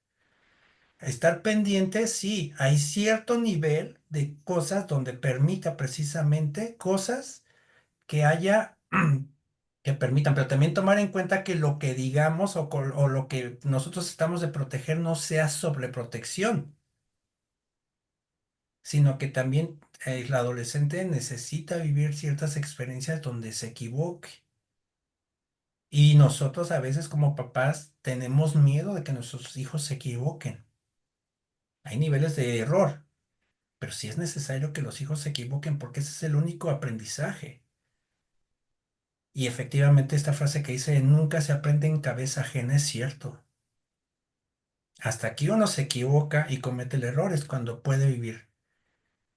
Estar pendiente, sí, hay cierto nivel de cosas donde permita precisamente cosas que haya que permitan, pero también tomar en cuenta que lo que digamos o lo que nosotros estamos de proteger no sea sobreprotección, sino que también el adolescente necesita vivir ciertas experiencias donde se equivoque. Y nosotros a veces como papás tenemos miedo de que nuestros hijos se equivoquen. Hay niveles de error, pero sí es necesario que los hijos se equivoquen porque ese es el único aprendizaje. Y efectivamente esta frase que dice, nunca se aprende en cabeza ajena es cierto. Hasta aquí uno se equivoca y comete el error es cuando puede vivir.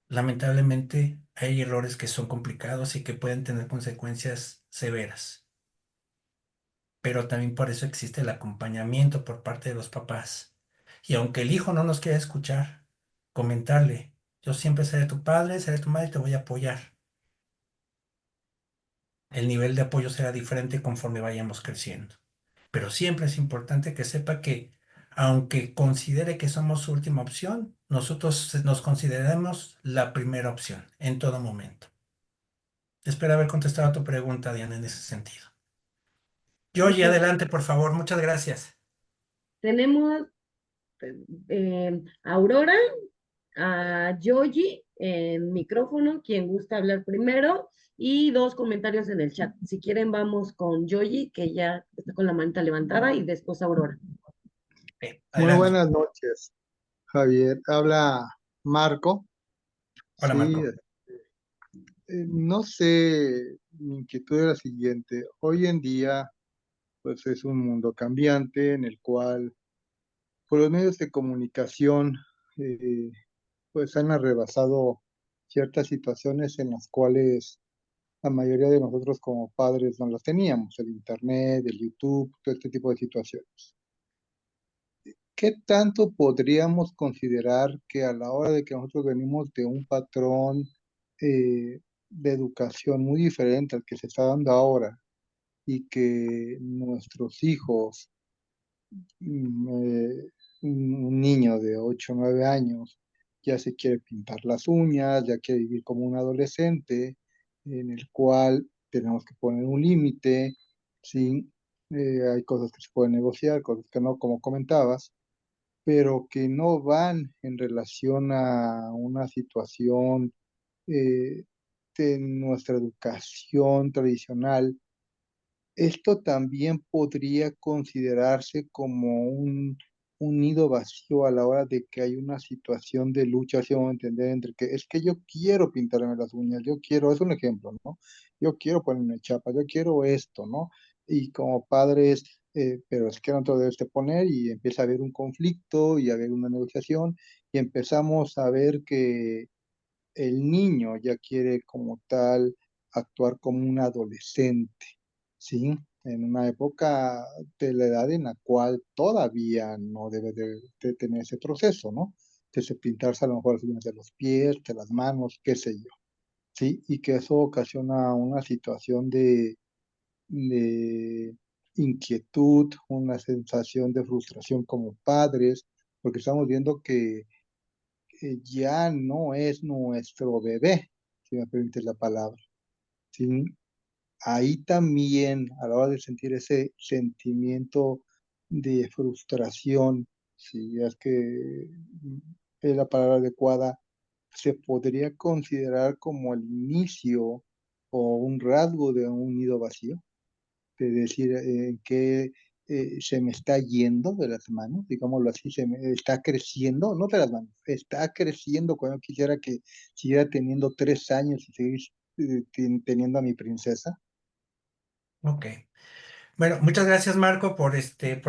lamentablemente hay errores que son complicados y que pueden tener consecuencias severas, pero también por eso existe el acompañamiento por parte de los papás. Y aunque el hijo no nos quiera escuchar, comentarle, yo siempre seré tu padre, seré tu madre y te voy a apoyar. El nivel de apoyo será diferente conforme vayamos creciendo. Pero siempre es importante que sepa que, aunque considere que somos su última opción, nosotros nos consideramos la primera opción en todo momento. Espero haber contestado a tu pregunta, Diana, en ese sentido. Yoyi, Muchas adelante, por favor. Muchas gracias. Tenemos a Aurora, a Yogi en micrófono, quien gusta hablar primero, y dos comentarios en el chat. Si quieren, vamos con Yogi, que ya está con la manita levantada, y después Aurora. Muy Adelante. buenas noches, Javier. Habla Marco. Hola, Sí, Marco. no sé, mi inquietud es la siguiente. Hoy en día, pues es un mundo cambiante en el cual, por los medios de comunicación, eh, pues han arrebasado ciertas situaciones en las cuales la mayoría de nosotros como padres no las teníamos, el Internet, el YouTube, todo este tipo de situaciones. ¿Qué tanto podríamos considerar que a la hora de que nosotros venimos de un patrón de educación muy diferente al que se está dando ahora y que nuestros hijos, un niño de 8 o 9 años, ya se quiere pintar las uñas, ya quiere vivir como un adolescente, en el cual tenemos que poner un límite, ¿sí? Hay cosas que se pueden negociar, cosas que no, como comentabas, pero que no van en relación a una situación eh, de nuestra educación tradicional. Esto también podría considerarse como un nido vacío a la hora de que hay una situación de lucha, así vamos a entender, entre que es que yo quiero pintarme las uñas, yo quiero, es un ejemplo, ¿no? Yo quiero ponerme chapa, yo quiero esto, ¿no? Y como padres, pero es que no te lo debes de poner y empieza a haber un conflicto y a haber una negociación y empezamos a ver que el niño ya quiere como tal actuar como un adolescente, ¿sí? En una época de la edad en la cual todavía no debe de tener ese proceso, ¿no? De se pintarse a lo mejor las uñas de los pies, de las manos, qué sé yo, ¿sí? Y que eso ocasiona una situación de inquietud, una sensación de frustración como padres, porque estamos viendo que ya no es nuestro bebé, si me permites la palabra, ¿sí? Ahí también, a la hora de sentir ese sentimiento de frustración, si es que es la palabra adecuada, se podría considerar como el inicio o un rasgo de un nido vacío, de decir que se me está yendo de las manos, digámoslo así, se me está creciendo, no de las manos, está creciendo cuando quisiera que siguiera teniendo 3 años y seguir teniendo a mi princesa. Ok. Bueno, muchas gracias, Marco, por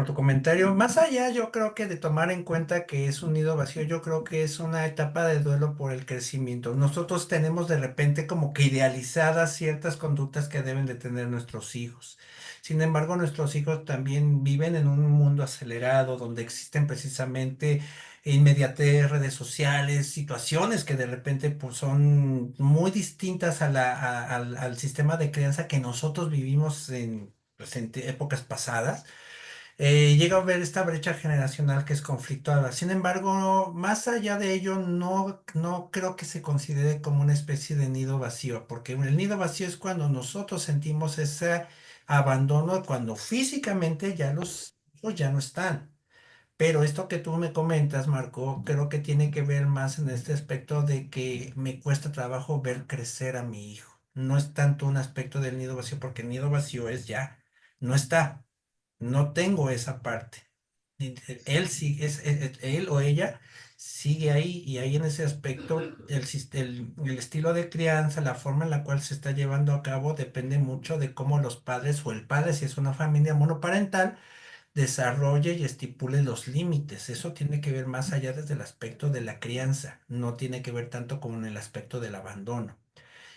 tu comentario. Más allá, yo creo que de tomar en cuenta que es un nido vacío, yo creo que es una etapa de duelo por el crecimiento. Nosotros tenemos de repente como que idealizadas ciertas conductas que deben de tener nuestros hijos. Sin embargo, nuestros hijos también viven en un mundo acelerado donde existen precisamente inmediatez, redes sociales, situaciones que de repente pues, son muy distintas al sistema de crianza que nosotros vivimos pues, en épocas pasadas. Llega a haber esta brecha generacional que es conflictuada. Sin embargo, más allá de ello, no creo que se considere como una especie de nido vacío, porque el nido vacío es cuando nosotros sentimos ese abandono, cuando físicamente ya los hijos ya no están. Pero esto que tú me comentas, Marco, creo que tiene que ver más en este aspecto de que me cuesta trabajo ver crecer a mi hijo. No es tanto un aspecto del nido vacío, porque el nido vacío es ya, no está, no tengo esa parte. Él sí, él o ella sigue ahí y ahí en ese aspecto el estilo de crianza, la forma en la cual se está llevando a cabo depende mucho de cómo los padres o el padre, si es una familia monoparental, desarrolle y estipule los límites. Eso tiene que ver más allá desde el aspecto de la crianza, no tiene que ver tanto como en el aspecto del abandono.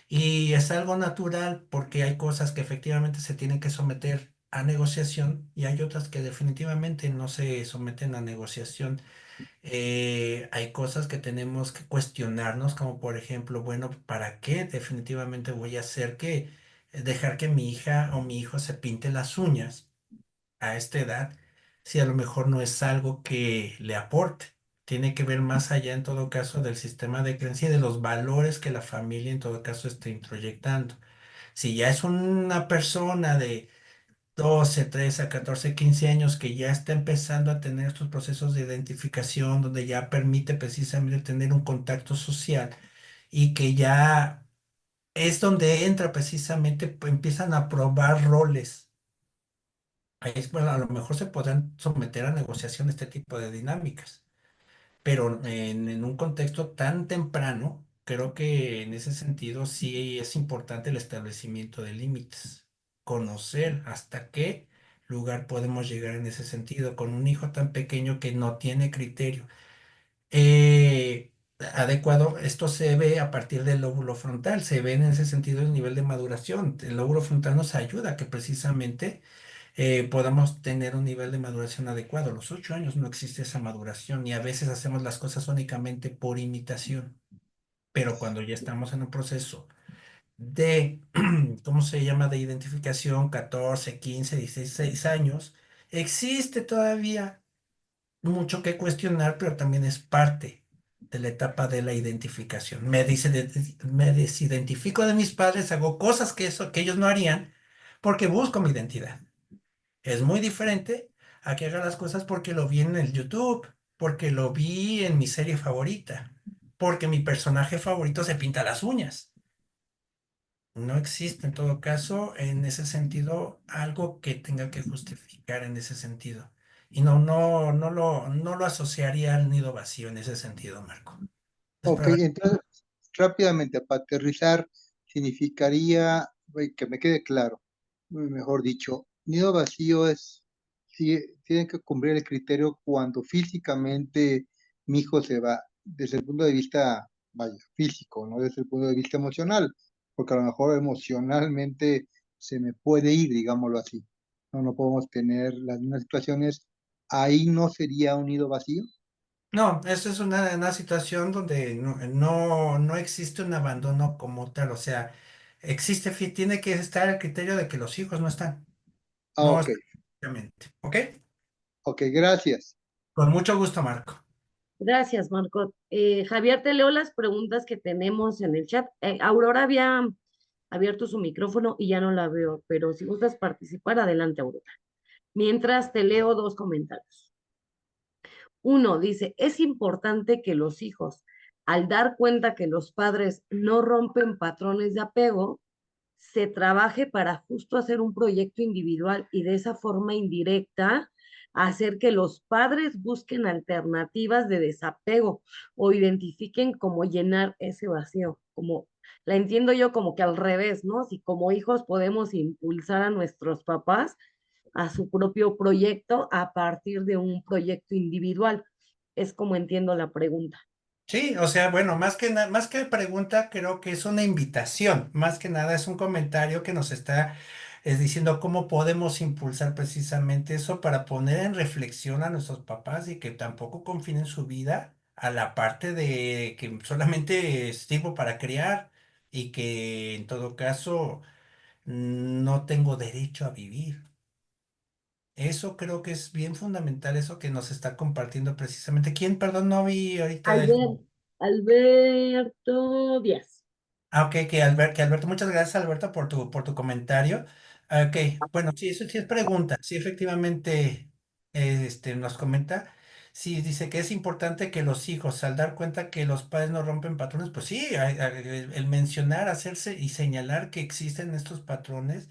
Y es algo natural porque hay cosas que efectivamente se tienen que someter a negociación y hay otras que definitivamente no se someten a negociación. Hay cosas que tenemos que cuestionarnos, como por ejemplo, bueno, ¿para qué definitivamente voy a hacer que dejar que mi hija o mi hijo se pinte las uñas a esta edad si a lo mejor no es algo que le aporte? Tiene que ver más allá en todo caso del sistema de creencia y de los valores que la familia en todo caso esté introyectando. Si ya es una persona de 12, 13, 14, 15 años que ya está empezando a tener estos procesos de identificación, donde ya permite precisamente tener un contacto social y que ya es donde entra precisamente, empiezan a probar roles. Ahí es, bueno, a lo mejor se podrán someter a negociación este tipo de dinámicas, pero en un contexto tan temprano, creo que en ese sentido sí es importante el establecimiento de límites, conocer hasta qué lugar podemos llegar en ese sentido con un hijo tan pequeño que no tiene criterio adecuado. Esto se ve a partir del lóbulo frontal, se ve en ese sentido el nivel de maduración. El lóbulo frontal nos ayuda a que precisamente podamos tener un nivel de maduración adecuado. A los 8 años no existe esa maduración y a veces hacemos las cosas únicamente por imitación, pero cuando ya estamos en un proceso de, ¿cómo se llama?, de identificación, 14, 15, 16 años, existe todavía mucho que cuestionar, pero también es parte de la etapa de la identificación. Me desidentifico de mis padres, hago cosas que ellos no harían porque busco mi identidad. Es muy diferente a que haga las cosas porque lo vi en el YouTube, porque lo vi en mi serie favorita, porque mi personaje favorito se pinta las uñas. No existe en todo caso en ese sentido algo que tenga que justificar en ese sentido. Y no lo asociaría al nido vacío en ese sentido, Marco. Es Ok, para... entonces rápidamente, para aterrizar, significaría, que me quede claro, mejor dicho, nido vacío es, si, tiene que cumplir el criterio cuando físicamente mi hijo se va, desde el punto de vista, vaya, físico, no desde el punto de vista emocional, porque a lo mejor emocionalmente se me puede ir, digámoslo así. No, no podemos tener las mismas situaciones. Ahí no sería un nido vacío. No, eso es una situación donde no existe un abandono como tal. O sea, tiene que estar el criterio de que los hijos no están. Ah, No ok, específicamente. ¿Ok? ok, gracias. Con mucho gusto, Marco. Gracias, Marco. Javier, te leo las preguntas que tenemos en el chat. Aurora había abierto su micrófono y ya no la veo, pero si gustas participar, adelante, Aurora. Mientras te leo dos comentarios. Uno dice, es importante que los hijos, al dar cuenta que los padres no rompen patrones de apego, se trabaje para justo hacer un proyecto individual y de esa forma indirecta hacer que los padres busquen alternativas de desapego o identifiquen cómo llenar ese vacío, como la entiendo yo como que al revés, ¿no? Si como hijos podemos impulsar a nuestros papás a su propio proyecto a partir de un proyecto individual. Es como entiendo la pregunta. Sí, o sea, bueno, más que pregunta, creo que es una invitación. Más que nada es un comentario que nos está diciendo cómo podemos impulsar precisamente eso para poner en reflexión a nuestros papás y que tampoco confinen su vida a la parte de que solamente sirvo para criar y que en todo caso no tengo derecho a vivir. Eso creo que es bien fundamental, eso que nos está compartiendo precisamente. ¿Quién? Perdón, no vi ahorita el... Alberto Díaz. Ah, ok, que Alberto, muchas gracias Alberto por tu comentario. Ah, ok, bueno, sí, eso sí es pregunta. Sí, efectivamente, nos comenta. Sí, dice que es importante que los hijos, al dar cuenta que los padres no rompen patrones, pues sí, el mencionar, hacerse y señalar que existen estos patrones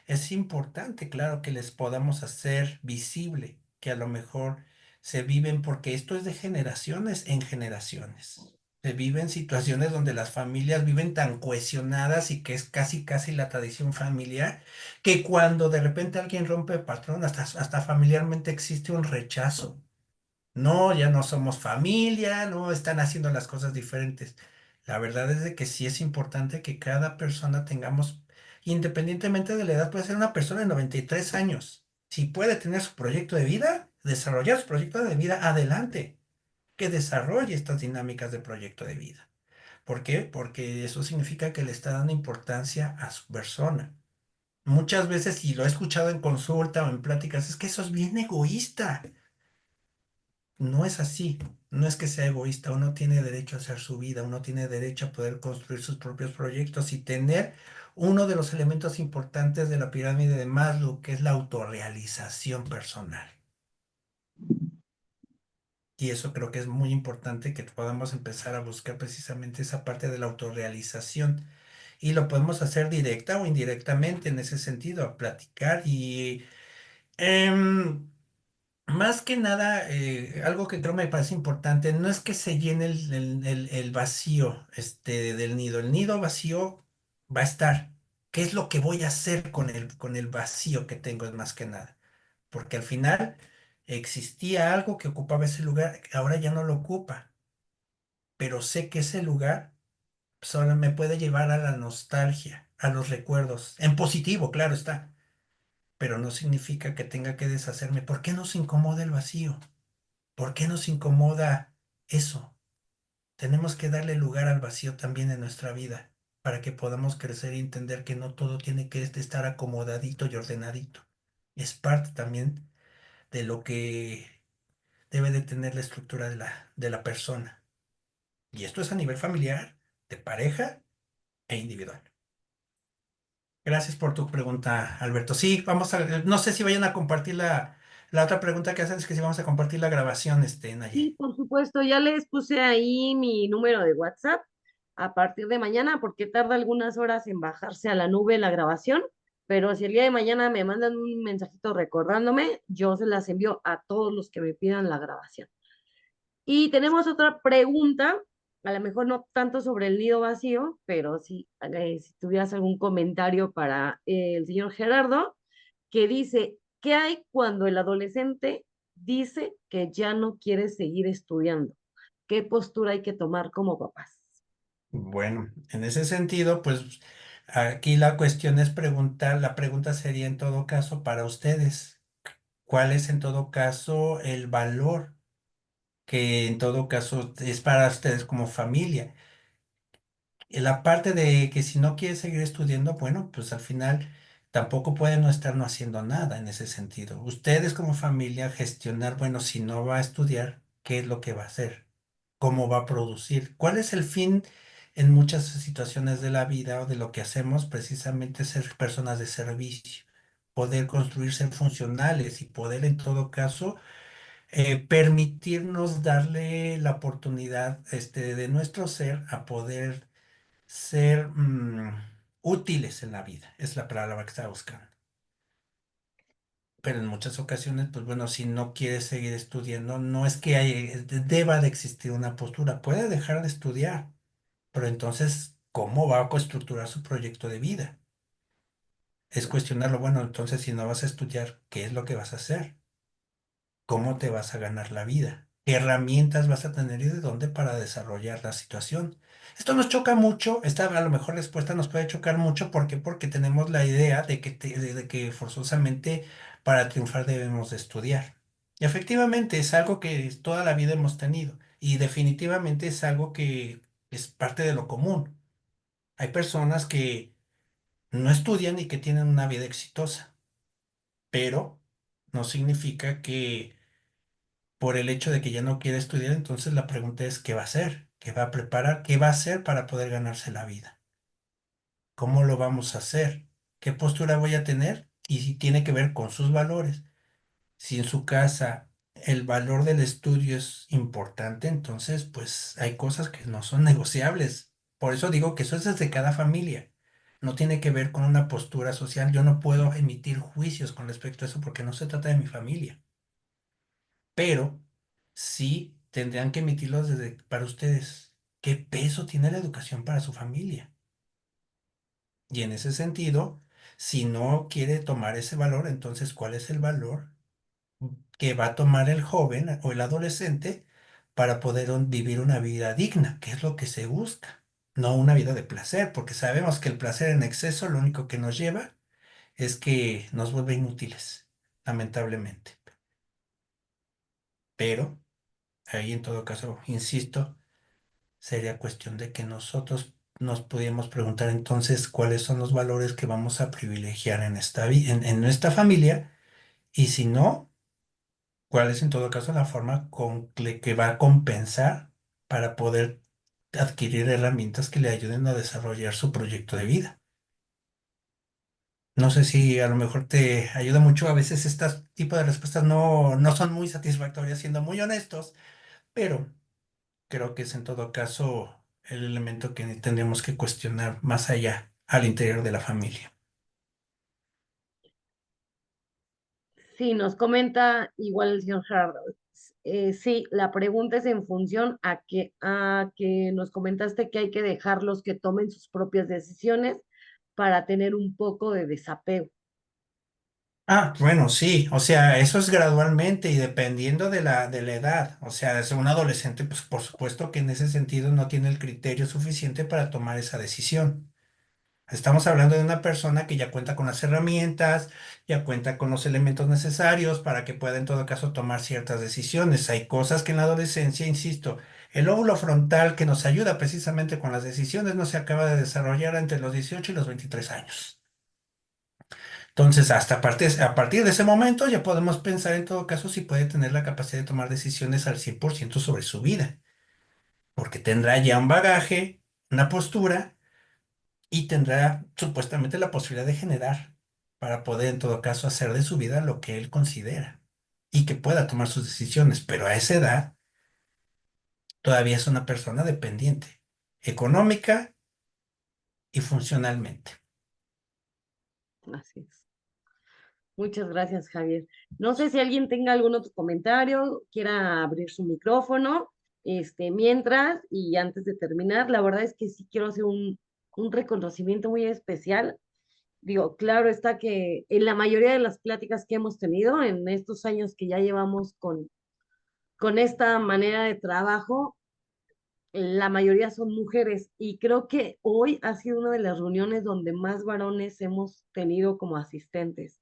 es importante, claro, que les podamos hacer visible que a lo mejor se viven, porque esto es de generaciones en generaciones. Se viven situaciones donde las familias viven tan cohesionadas y que es casi, casi la tradición familiar, que cuando de repente alguien rompe el patrón, hasta familiarmente existe un rechazo. No, ya no somos familia, no están haciendo las cosas diferentes. La verdad es de que sí es importante que cada persona tengamos, independientemente de la edad, puede ser una persona de 93 años. Si puede tener su proyecto de vida, desarrollar su proyecto de vida, adelante, que desarrolle estas dinámicas de proyecto de vida. ¿Por qué? Porque eso significa que le está dando importancia a su persona. Muchas veces, y lo he escuchado en consulta o en pláticas, es que eso es bien egoísta. No es así. No es que sea egoísta. Uno tiene derecho a hacer su vida, uno tiene derecho a poder construir sus propios proyectos y tener uno de los elementos importantes de la pirámide de Maslow, que es la autorrealización personal. Y eso creo que es muy importante que podamos empezar a buscar precisamente esa parte de la autorrealización. Y lo podemos hacer directa o indirectamente en ese sentido, a platicar y em, más que nada, algo que creo me parece importante, no es que se llene el vacío del nido. El nido vacío va a estar. ¿Qué es lo que voy a hacer con el vacío que tengo? Es más que nada. Porque al final existía algo que ocupaba ese lugar, ahora ya no lo ocupa. Pero sé que ese lugar solo me puede llevar a la nostalgia, a los recuerdos. En positivo, claro está. Pero no significa que tenga que deshacerme. ¿Por qué nos incomoda el vacío? ¿Por qué nos incomoda eso? Tenemos que darle lugar al vacío también en nuestra vida para que podamos crecer y entender que no todo tiene que estar acomodadito y ordenadito. Es parte también de lo que debe de tener la estructura de la persona. Y esto es a nivel familiar, de pareja e individual. Gracias por tu pregunta, Alberto. Sí, no sé si vayan a compartir la otra pregunta que hacen es que si vamos a compartir la grabación, Sí, Naye. por supuesto, ya les puse ahí mi número de WhatsApp a partir de mañana, porque tarda algunas horas en bajarse a la nube la grabación, pero si el día de mañana me mandan un mensajito recordándome, yo se las envío a todos los que me pidan la grabación. Y tenemos otra pregunta, a lo mejor no tanto sobre el nido vacío, pero sí, si tuvieras algún comentario para el señor Gerardo, que dice, ¿qué hay cuando el adolescente dice que ya no quiere seguir estudiando? ¿Qué postura hay que tomar como papás? Bueno, en ese sentido, pues aquí la cuestión es preguntar, la pregunta sería en todo caso para ustedes, ¿cuál es en todo caso el valor que en todo caso es para ustedes como familia? La parte de que si no quiere seguir estudiando, bueno, pues al final tampoco puede no estar no haciendo nada en ese sentido. Ustedes como familia gestionar, bueno, si no va a estudiar, ¿qué es lo que va a hacer? ¿Cómo va a producir? ¿Cuál es el fin en muchas situaciones de la vida o de lo que hacemos? Precisamente ser personas de servicio, poder construir, ser funcionales y poder en todo caso permitirnos darle la oportunidad de nuestro ser a poder ser útiles en la vida, es la palabra que estaba buscando. Pero en muchas ocasiones, pues bueno, si no quiere seguir estudiando, no es que deba de existir una postura, puede dejar de estudiar, pero entonces, ¿cómo va a estructurar su proyecto de vida? Es cuestionarlo, bueno, entonces si no vas a estudiar, ¿qué es lo que vas a hacer? ¿Cómo te vas a ganar la vida? ¿Qué herramientas vas a tener y de dónde para desarrollar la situación? Esto nos choca mucho, esta a lo mejor respuesta nos puede chocar mucho, ¿por qué? Porque tenemos la idea de que, de que forzosamente para triunfar debemos de estudiar. Y efectivamente es algo que toda la vida hemos tenido y definitivamente es algo que es parte de lo común. Hay personas que no estudian y que tienen una vida exitosa, pero no significa que por el hecho de que ya no quiere estudiar, entonces la pregunta es, ¿qué va a hacer? ¿Qué va a preparar? ¿Qué va a hacer para poder ganarse la vida? ¿Cómo lo vamos a hacer? ¿Qué postura voy a tener? Y si tiene que ver con sus valores. Si en su casa el valor del estudio es importante, entonces pues hay cosas que no son negociables. Por eso digo que eso es desde cada familia. No tiene que ver con una postura social. Yo no puedo emitir juicios con respecto a eso porque no se trata de mi familia, pero sí tendrían que emitirlos desde para ustedes. qué peso tiene la educación para su familia. Y en ese sentido, si no quiere tomar ese valor, entonces, ¿cuál es el valor que va a tomar el joven o el adolescente para poder vivir una vida digna, que es lo que se busca, no una vida de placer, porque sabemos que el placer en exceso lo único que nos lleva es que nos vuelve inútiles, lamentablemente. Pero ahí en todo caso, insisto, sería cuestión de que nosotros nos pudiéramos preguntar entonces cuáles son los valores que vamos a privilegiar en en nuestra familia, y si no, cuál es en todo caso la forma que va a compensar para poder adquirir herramientas que le ayuden a desarrollar su proyecto de vida. No sé si a lo mejor te ayuda mucho. A veces este tipo de respuestas no son muy satisfactorias, siendo muy honestos, pero creo que es en todo caso el elemento que tendríamos que cuestionar más allá, al interior de la familia. Sí, nos comenta igual el señor Gerardo. Sí, la pregunta es en función a que nos comentaste que hay que dejarlos que tomen sus propias decisiones para tener un poco de desapego. Ah, bueno, sí, o sea, eso es gradualmente y dependiendo de de la edad. O sea, es un adolescente, pues por supuesto que en ese sentido no tiene el criterio suficiente para tomar esa decisión. Estamos hablando de una persona que ya cuenta con las herramientas, ya cuenta con los elementos necesarios para que pueda en todo caso tomar ciertas decisiones. Hay cosas que en la adolescencia, insisto, el lóbulo frontal que nos ayuda precisamente con las decisiones no se acaba de desarrollar entre los 18 y los 23 años. Entonces, a partir de ese momento ya podemos pensar en todo caso si puede tener la capacidad de tomar decisiones al 100% sobre su vida, porque tendrá ya un bagaje, una postura y tendrá supuestamente la posibilidad de generar para poder en todo caso hacer de su vida lo que él considera y que pueda tomar sus decisiones. Pero a esa edad todavía es una persona dependiente, económica y funcionalmente. Así es. Muchas gracias, Javier. No sé si alguien tenga algún otro comentario, quiera abrir su micrófono, mientras y antes de terminar, la verdad es que sí quiero hacer un reconocimiento muy especial. Digo, claro está que en la mayoría de las pláticas que hemos tenido en estos años que ya llevamos con esta manera de trabajo, la mayoría son mujeres y creo que hoy ha sido una de las reuniones donde más varones hemos tenido como asistentes.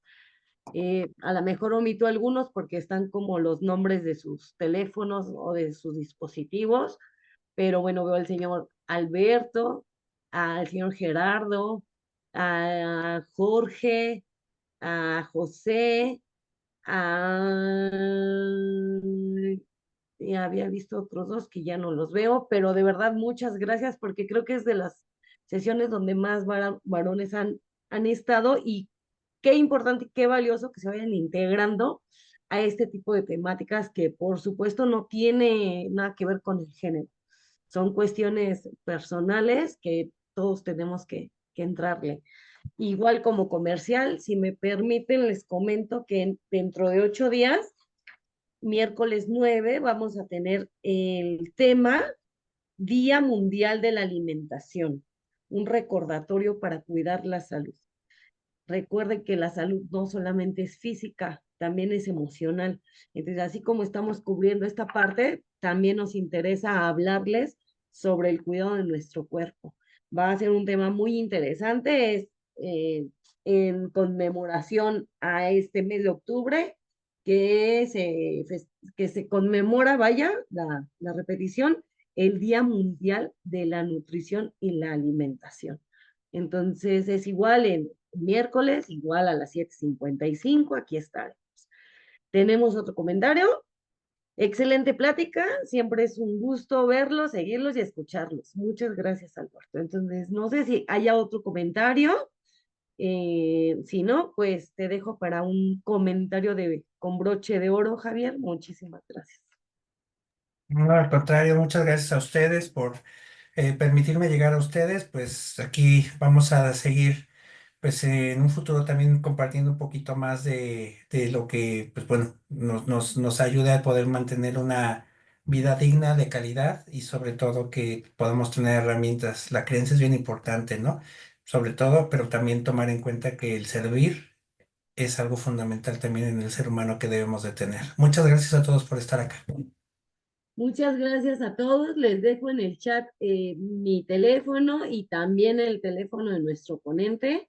A lo mejor omito algunos porque están como los nombres de sus teléfonos o de sus dispositivos, pero bueno, veo al señor Alberto, al señor Gerardo, a Jorge, a José, a... y había visto otros dos que ya no los veo, pero de verdad muchas gracias porque creo que es de las sesiones donde más varones han estado y qué importante y qué valioso que se vayan integrando a este tipo de temáticas que por supuesto no tiene nada que ver con el género. Son cuestiones personales que todos tenemos que entrarle. Igual como comercial, si me permiten, les comento que dentro de 8 días, miércoles 9, vamos a tener el tema Día Mundial de la Alimentación, un recordatorio para cuidar la salud. Recuerden que la salud no solamente es física, también es emocional. Entonces, así como estamos cubriendo esta parte, también nos interesa hablarles sobre el cuidado de nuestro cuerpo. Va a ser un tema muy interesante, es en conmemoración a este mes de octubre que se conmemora, vaya, la repetición, el Día Mundial de la Nutrición y la Alimentación. Entonces es igual en miércoles, igual a las 7:55, aquí estaremos. Tenemos otro comentario. Excelente plática, siempre es un gusto verlos, seguirlos y escucharlos. Muchas gracias, Alberto. Entonces, no sé si haya otro comentario. Si no, pues te dejo para un comentario con broche de oro, Javier. Muchísimas gracias. No, al contrario, muchas gracias a ustedes por permitirme llegar a ustedes. Pues aquí vamos a seguir, pues en un futuro también compartiendo un poquito más de lo que, pues bueno, nos ayuda a poder mantener vida digna, de calidad y sobre todo que podamos tener herramientas. La creencia es bien importante, ¿no? Sobre todo, pero también tomar en cuenta que el servir es algo fundamental también en el ser humano que debemos de tener. Muchas gracias a todos por estar acá. Muchas gracias a todos. Les dejo en el chat mi teléfono y también el teléfono de nuestro ponente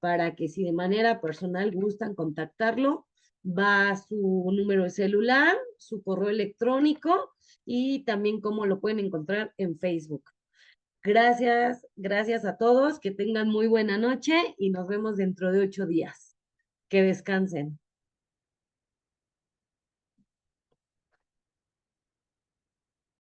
para que si de manera personal gustan contactarlo, va su número de celular, su correo electrónico y también cómo lo pueden encontrar en Facebook. Gracias, gracias a todos, que tengan muy buena noche y nos vemos dentro de 8 días. Que descansen.